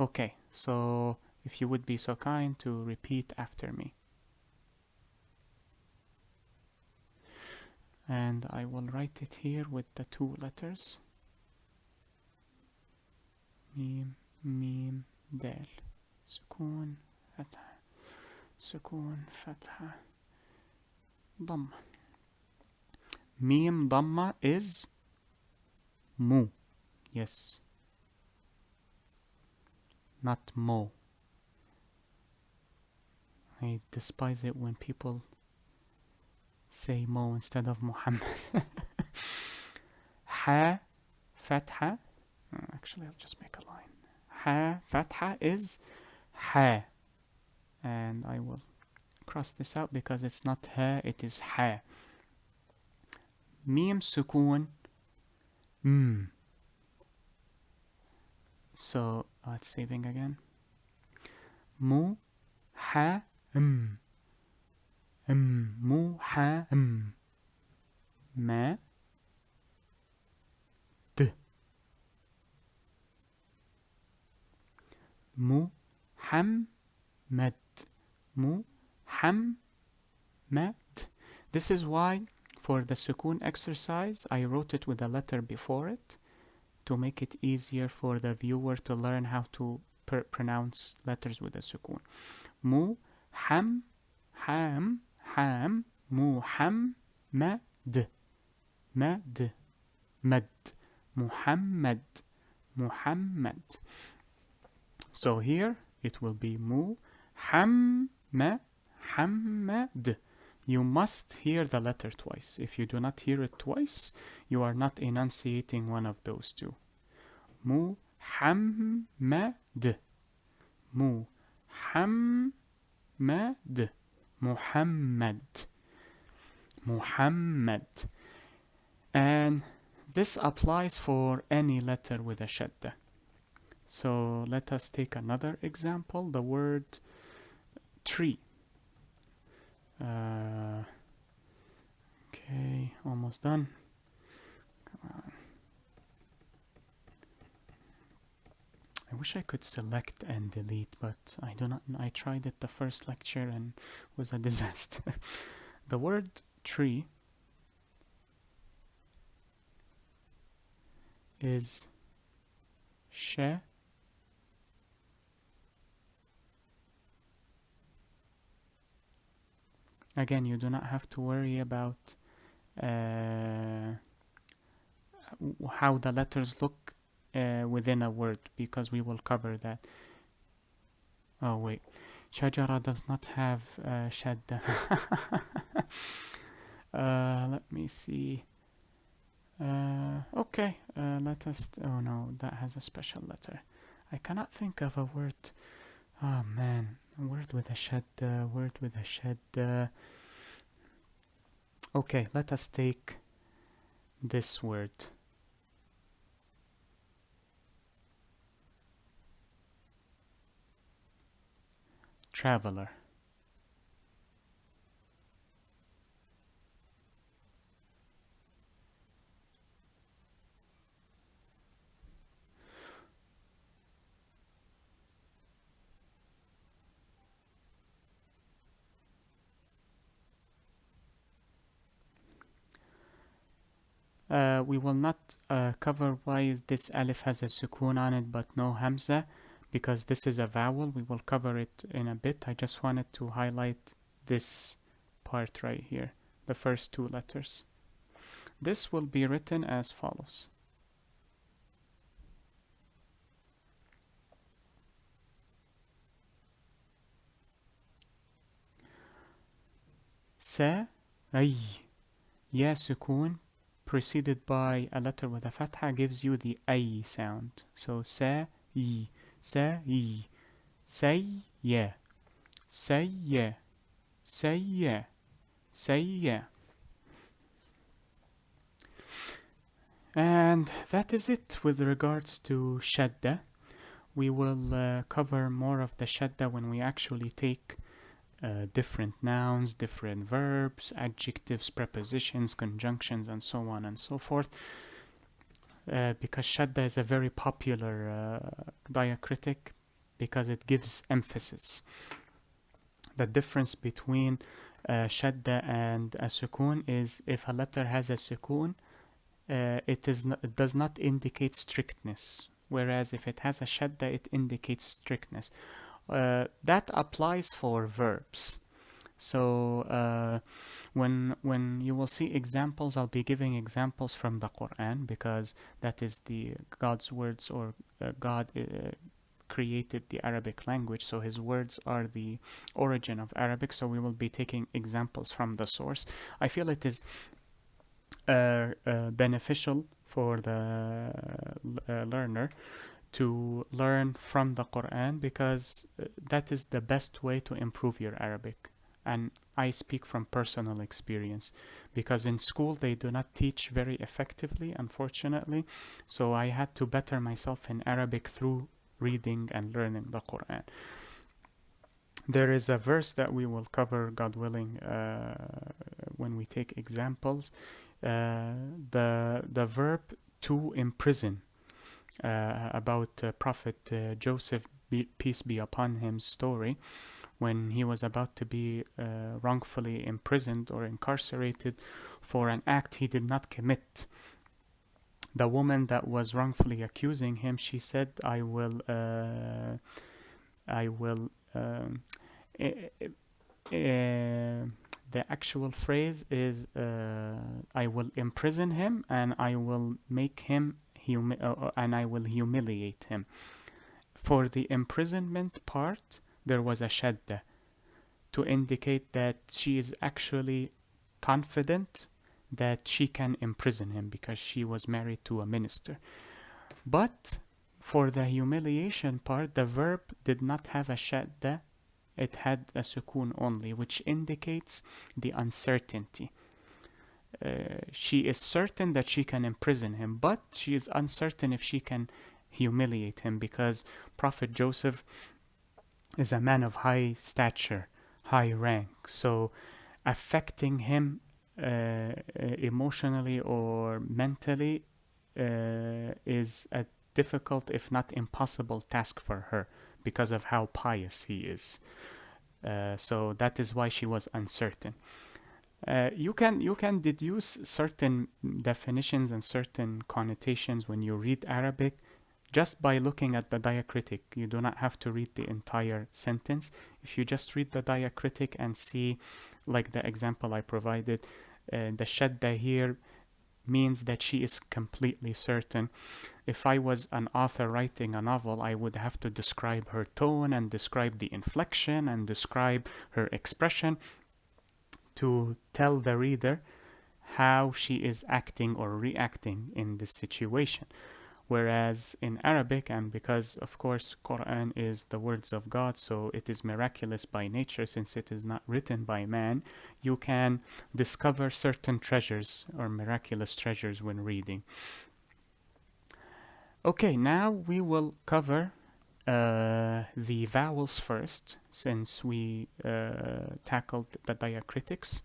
Okay, so if you would be so kind to repeat after me. And I will write it here with the two letters. Mim, dal. Sukun, fatha, dhamma. Mim dhamma is mu. Yes. Not mo. I despise it when people say mo instead of Muhammad. Ha, fatha. Actually, I'll just make a line. Ha, fatha is ha. And I will cross this out because it's not ha, it is ha. Mim sukun. So it's saving again. Mu ha mu ha ma d mu ham mad mu ham mad. This is why for the sukun exercise I wrote it with a letter before it to make it easier for the viewer to learn how to pronounce letters with a sukun. Mu ham ham ham muhammad mad mad Muhammad Muhammad. So here it will be Hamad. You must hear the letter twice. If you do not hear it twice, you are not enunciating one of those two. Muhammad Muhammad Muhammad Muhammad. And this applies for any letter with a shadda. So let us take another example, the word tree. Okay, almost done. Come on. I wish I could select and delete, but I do not. I tried it the first lecture and was a disaster. The word tree is she. Again, you do not have to worry about how the letters look within a word, because we will cover that. Oh wait, shajara does not have shadda. Let me see. Okay, let us. Oh no, that has a special letter. I cannot think of a word. Oh man, a word with a shadda. Word with a shadda. Okay, let us take this word. Traveler. We will not cover why this alif has a sukun on it but no hamza, because this is a vowel. We will cover it in a bit. I just wanted to highlight this part right here, the first two letters. This will be written as follows. Sa, ay, ya sukun preceded by a letter with a fatha gives you the ay sound. So sa, yi, say, yeah, say, yeah, say, yeah, say, yeah. And that is it with regards to shadda. We will cover more of the shadda when we actually take different nouns, different verbs, adjectives, prepositions, conjunctions, and so on and so forth. Because shadda is a very popular diacritic because it gives emphasis. The difference between shadda and a sukun is if a letter has a sukun, it does not indicate strictness, whereas if it has a shadda, it indicates strictness. That applies for verbs. So when you will see examples, I'll be giving examples from the Quran, because that is the God's words, or God created the Arabic language, so his words are the origin of Arabic. So we will be taking examples from the source. I feel it is beneficial for the learner to learn from the Quran, because that is the best way to improve your Arabic. and I speak from personal experience, because in school they do not teach very effectively, unfortunately. So I had to better myself in Arabic through reading and learning the Quran. There is a verse that we will cover, God willing, when we take examples. The verb to imprison, about Prophet Joseph, peace be upon him, story, when he was about to be wrongfully imprisoned or incarcerated for an act he did not commit. The woman that was wrongfully accusing him, she said, I will the actual phrase is, I will imprison him and I will make him and I will humiliate him. For the imprisonment part, there was a shadda to indicate that she is actually confident that she can imprison him because she was married to a minister. But for the humiliation part, the verb did not have a shadda, it had a sukun only, which indicates the uncertainty. She is certain that she can imprison him, but she is uncertain if she can humiliate him, because Prophet Joseph is a man of high stature, high rank, so affecting him emotionally or mentally is a difficult, if not impossible, task for her because of how pious he is. So that is why she was uncertain. You can deduce certain definitions and certain connotations when you read Arabic just by looking at the diacritic. You do not have to read the entire sentence. If you just read the diacritic and see, like the example I provided, the shadda here means that she is completely certain. If I was an author writing a novel, I would have to describe her tone and describe the inflection and describe her expression to tell the reader how she is acting or reacting in this situation. Whereas in Arabic, and because of course Quran is the words of God, so it is miraculous by nature since it is not written by man, you can discover certain treasures or miraculous treasures when reading. Okay, now we will cover the vowels first, since we tackled the diacritics.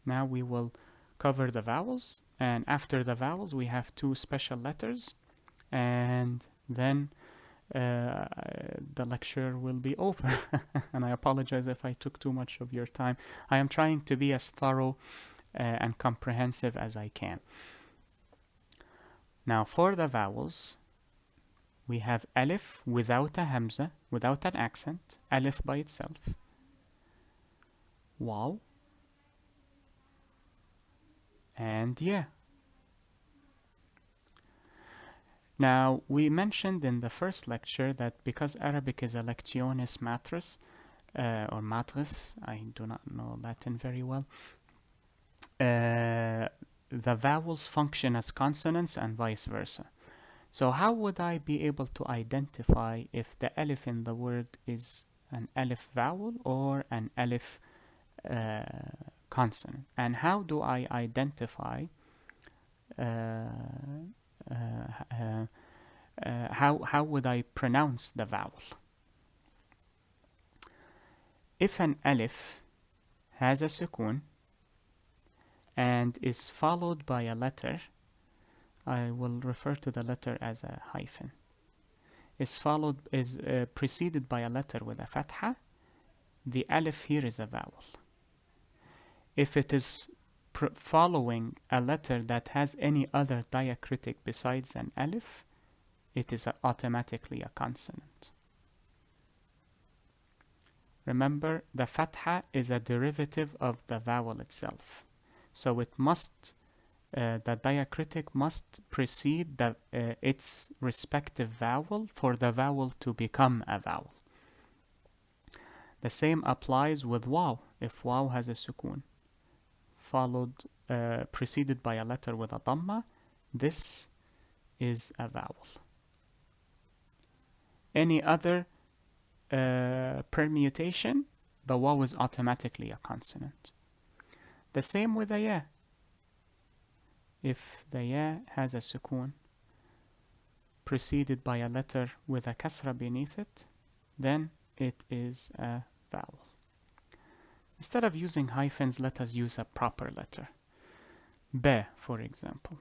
Now we will cover the vowels, and after the vowels we have two special letters, and then the lecture will be over. And I apologize if I took too much of your time. I am trying to be as thorough and comprehensive as I can. Now for the vowels, we have alif without a hamza, without an accent, alif by itself, waw, and yeah. Now, we mentioned in the first lecture that because Arabic is a lectionis matris, or matris, I do not know Latin very well, the vowels function as consonants and vice versa. So how would I be able to identify if the alif in the word is an alif vowel or an alif consonant? And how do I identify how would I pronounce the vowel? If an alif has a sukun and is followed by a letter, I will refer to the letter as a hyphen, is preceded by a letter with a fatha, the alif here is a vowel. If it is following a letter that has any other diacritic besides an alif, it is automatically a consonant. Remember, the fatha is a derivative of the vowel itself, so it must the diacritic must precede its respective vowel for the vowel to become a vowel. The same applies with waw. If waw has a sukun preceded by a letter with a dhamma, this is a vowel. Any other permutation the waw is automatically a consonant. The same with a ya. If the ya has a sukun preceded by a letter with a kasra beneath it, then it is a vowel. Instead of using hyphens, let us use a proper letter. Ba, for example.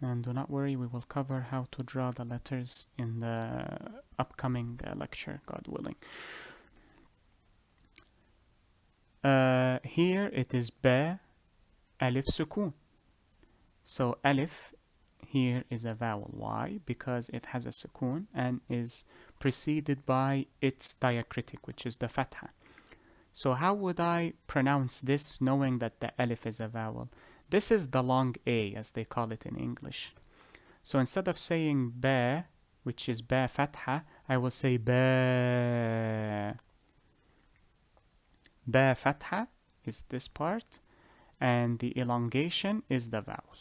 And do not worry, we will cover how to draw the letters in the upcoming lecture, God willing. Here it is ba, alif sukun. So alif here is a vowel. Why? Because it has a sukun and is preceded by its diacritic, which is the fatha. So how would I pronounce this knowing that the alif is a vowel? This is the long A, as they call it in English. So instead of saying ba, which is ba fatha, I will say ba. Ba fatha is this part, and the elongation is the vowel.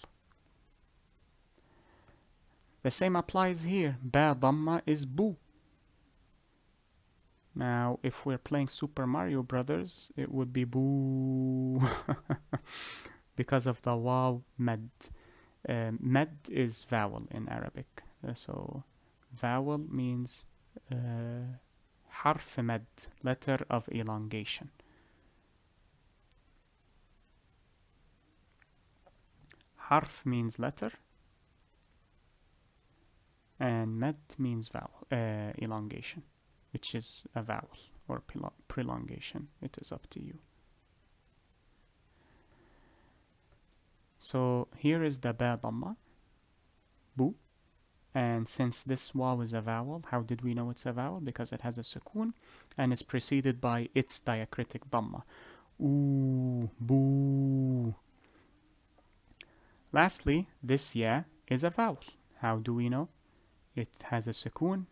The same applies here. Ba dhamma is bu. Now, if we're playing Super Mario Brothers, it would be boo. Because of the waw med. Med is vowel in Arabic. So vowel means harf med, letter of elongation. Harf means letter, and med means vowel, elongation, which is a vowel or prolongation. It is up to you. So here is the ba dhamma, bu, and since this waw is a vowel, how did we know it's a vowel? Because it has a sukun and is preceded by its diacritic dhamma. Ooh, boo. Lastly, this ya is a vowel. How do we know? It has a sukun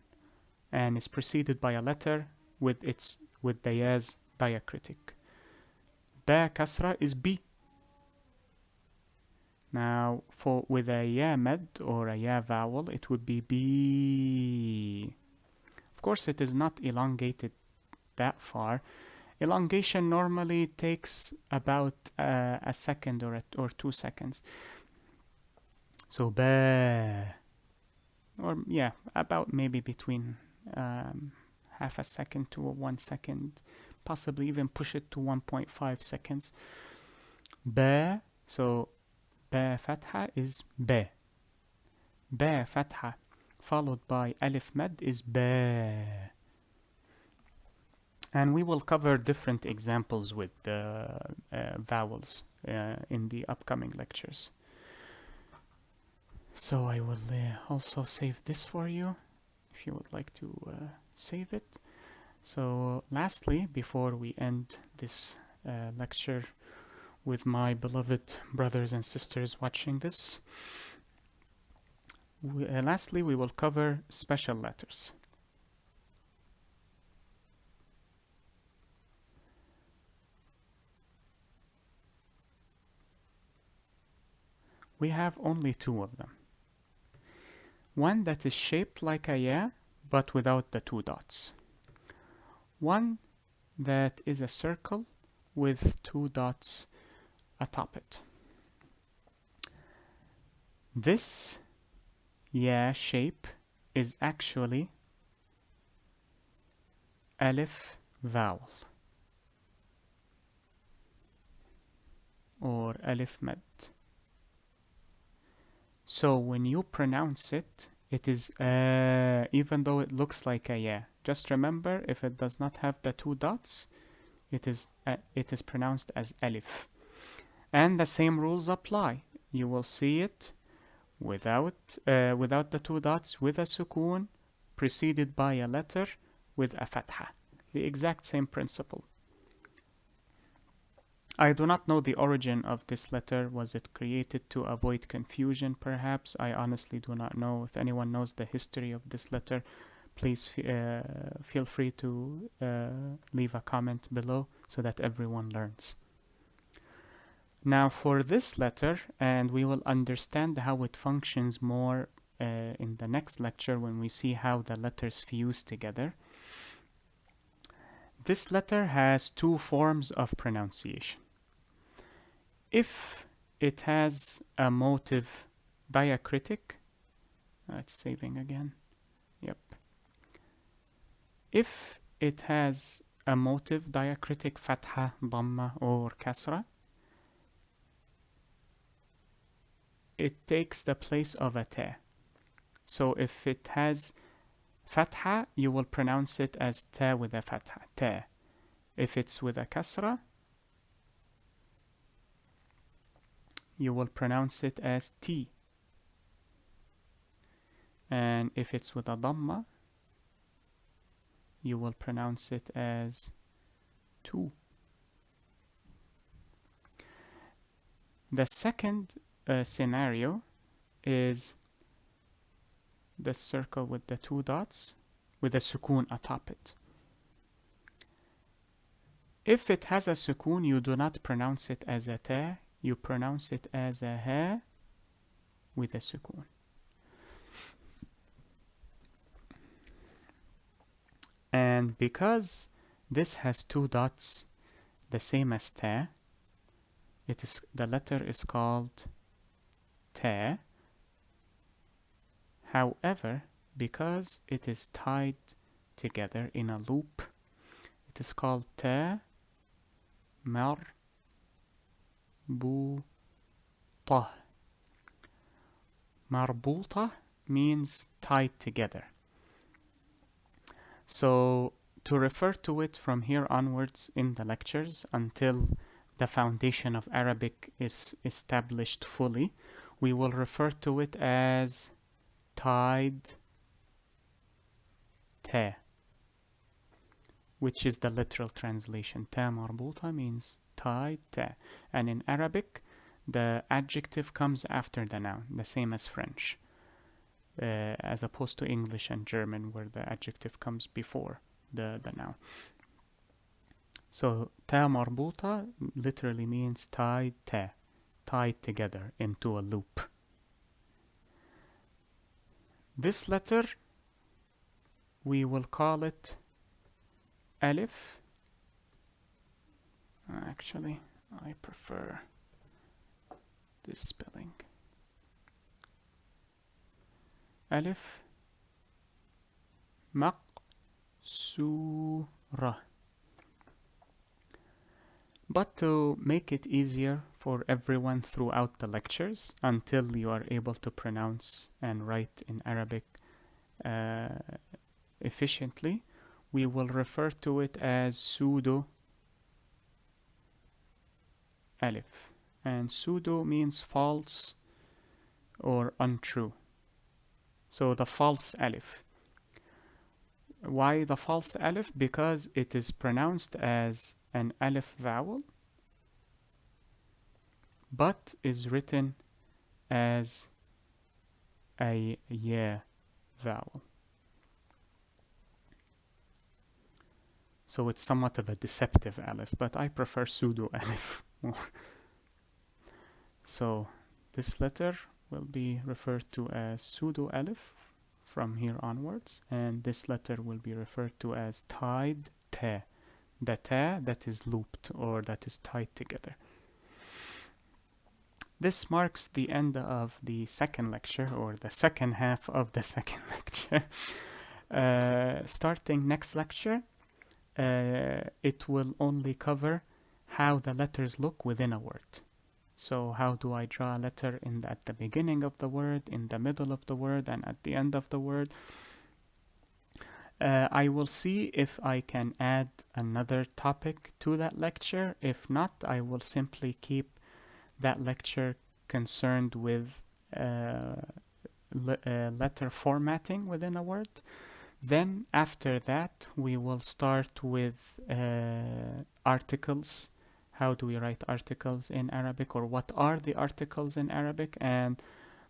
and is preceded by a letter with the ya's diacritic. Ba kasra is bi. Now, with a ya med or a ya vowel, it would be b. Of course, it is not elongated that far. Elongation normally takes about a second or 2 seconds. So ba, or yeah, about maybe between half a second to 1 second, possibly even push it to 1.5 seconds. Ba, so ba fatha is ba. Ba fatha followed by alif med is ba. And we will cover different examples with vowels in the upcoming lectures. So I will also save this for you if you would like to save it. So lastly, before we end this lecture with my beloved brothers and sisters watching this, lastly we will cover special letters. We have only 2 of them. One that is shaped like a ya, but without the 2 dots. One that is a circle with 2 dots atop it. This ya shape is actually alif vowel or alif med. So when you pronounce it, it is even though it looks like a ya. Just remember, if it does not have the 2 dots, it is pronounced as alif. And the same rules apply. You will see it without the 2 dots, with a sukun, preceded by a letter with a fatha. The exact same principle. I do not know the origin of this letter. Was it created to avoid confusion, perhaps? I honestly do not know. If anyone knows the history of this letter, please feel free to leave a comment below so that everyone learns. Now for this letter, and we will understand how it functions more in the next lecture when we see how the letters fuse together. This letter has two forms of pronunciation. If it has a motive diacritic, it's saving again. Yep. If it has a motive diacritic fatha, dhamma, or kasra, it takes the place of a ta. So if it has fatha, you will pronounce it as ta with a fatha, ta. If it's with a kasra, you will pronounce it as t. And if it's with a dhamma, you will pronounce it as tu. The second scenario is the circle with the two dots with a sukun atop it. If it has a sukun, you do not pronounce it as a ta, you pronounce it as a ha with a sukun. And because this has two dots, the same as ta, the letter is called ta. However, because it is tied together in a loop, it is called ta marbuta. Marbuta means tied together. So to refer to it from here onwards in the lectures until the foundation of Arabic is established fully, we will refer to it as tied ta, which is the literal translation. Ta marbuta means tied ta. And in Arabic, the adjective comes after the noun, the same as French. As opposed to English and German, where the adjective comes before the noun. So ta marbuta literally means tied together into a loop. This letter, we will call it alif. Actually, I prefer this spelling. Alif maqsura. But to make it easier for everyone throughout the lectures, until you are able to pronounce and write in Arabic efficiently, we will refer to it as pseudo alif. And pseudo means false or untrue. So the false alif. Why the false alif? Because it is pronounced as an alif vowel, but is written as a ya vowel. So it's somewhat of a deceptive alif, but I prefer pseudo alif more. So this letter will be referred to as pseudo alif from here onwards, and this letter will be referred to as tied ta, the ta that is looped or that is tied together. This marks the end of the second lecture, or the second half of the second lecture. Starting next lecture, it will only cover how the letters look within a word. So how do I draw a letter at the beginning of the word, in the middle of the word, and at the end of the word? I will see if I can add another topic to that lecture. If not, I will simply keep that lecture concerned with letter formatting within a word. Then after that, we will start with articles. How do we write articles in Arabic, or what are the articles in Arabic, and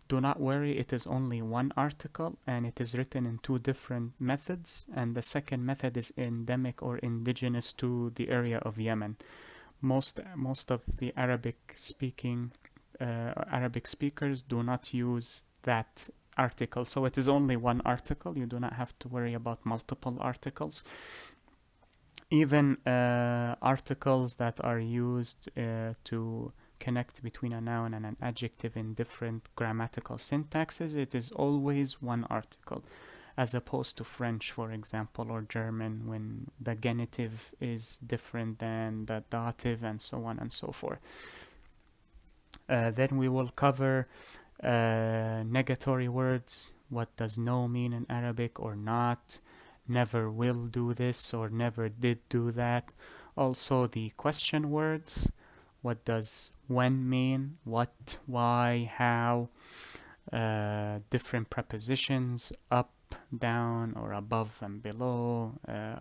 Do not worry, it is only one article and it is written in two different methods, and the second method is endemic or indigenous to the area of Yemen. Most of the Arabic speakers do not use that article, so it is only one article. You do not have to worry about multiple articles. Even articles that are used to connect between a noun and an adjective in different grammatical syntaxes, it is always one article, as opposed to French, for example, or German, when the genitive is different than the dative, and so on and so forth. Then we will cover negatory words. What does no mean in Arabic, or not? Never will do this, or never did do that. Also the question words. What does when mean? What, why, how? Different prepositions, up, down, or above and below,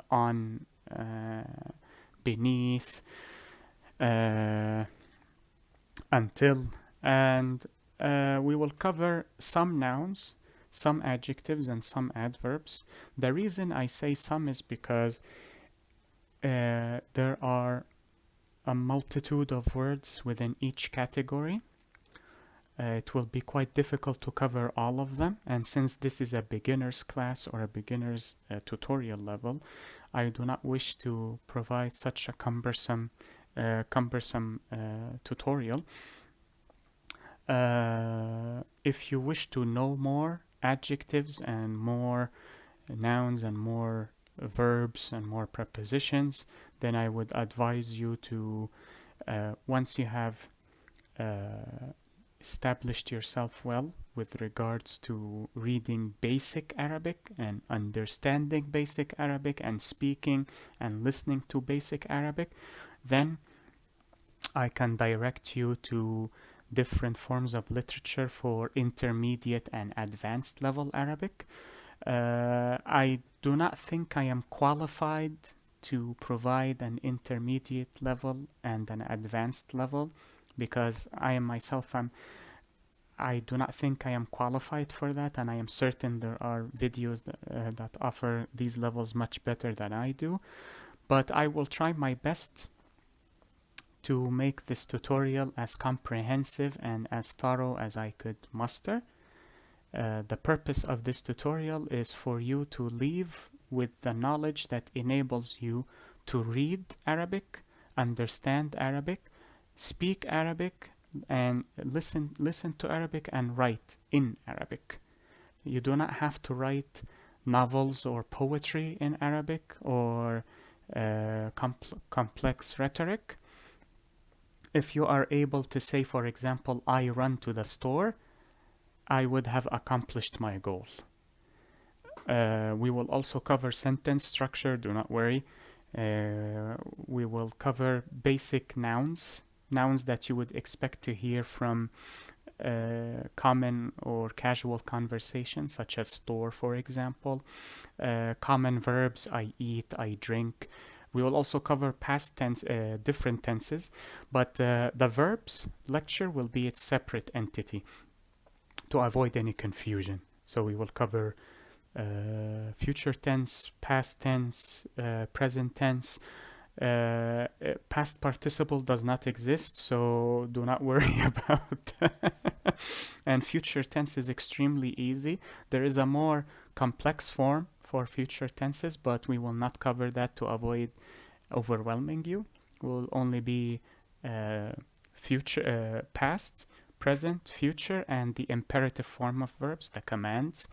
on, beneath, until, and we will cover some nouns, some adjectives, and some adverbs. The reason I say some is because there are a multitude of words within each category. It will be quite difficult to cover all of them, and since this is a beginner's class or a beginner's tutorial level, I do not wish to provide such a cumbersome tutorial. If you wish to know more adjectives and more nouns and more verbs and more prepositions, then I would advise you to, once you have established yourself well with regards to reading basic Arabic and understanding basic Arabic and speaking and listening to basic Arabic, then I can direct you to different forms of literature for intermediate and advanced level Arabic. I do not think I am qualified to provide an intermediate level and an advanced level, because I do not think I am qualified for that, and I am certain there are videos that offer these levels much better than I do. But I will try my best to make this tutorial as comprehensive and as thorough as I could muster. The purpose of this tutorial is for you to leave with the knowledge that enables you to read Arabic, understand Arabic, speak Arabic, and listen to Arabic and write in Arabic. You do not have to write novels or poetry in Arabic or complex rhetoric. If you are able to say, for example, I run to the store, I would have accomplished my goal. We will also cover sentence structure, do not worry. We will cover basic nouns that you would expect to hear from common or casual conversations, such as store, for example. Common verbs, I eat, I drink. We will also cover past tense, different tenses, but the verbs lecture will be its separate entity to avoid any confusion. So we will cover future tense, past tense, present tense. Past participle does not exist, so do not worry about that. And future tense is extremely easy. There is a more complex form for future tenses, but we will not cover that to avoid overwhelming you. It will only be future, past, present, future, and the imperative form of verbs, the commands.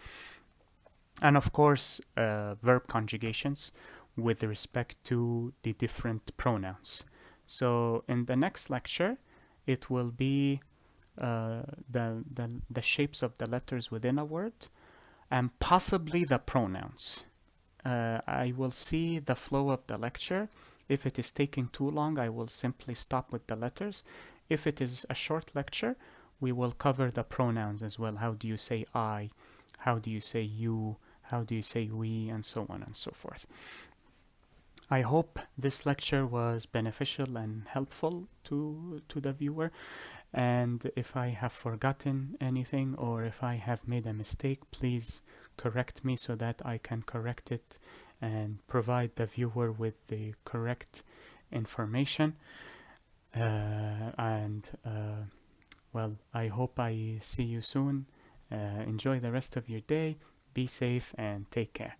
And of course, verb conjugations with respect to the different pronouns. So in the next lecture, it will be the shapes of the letters within a word and possibly the pronouns. I will see the flow of the lecture. If it is taking too long, I will simply stop with the letters. If it is a short lecture, we will cover the pronouns as well. How do you say I? How do you say you? How do you say we? And so on and so forth. I hope this lecture was beneficial and helpful to the viewer. And if I have forgotten anything or if I have made a mistake, please correct me so that I can correct it and provide the viewer with the correct information. Well, I hope I see you soon. Enjoy the rest of your day. Be safe and take care.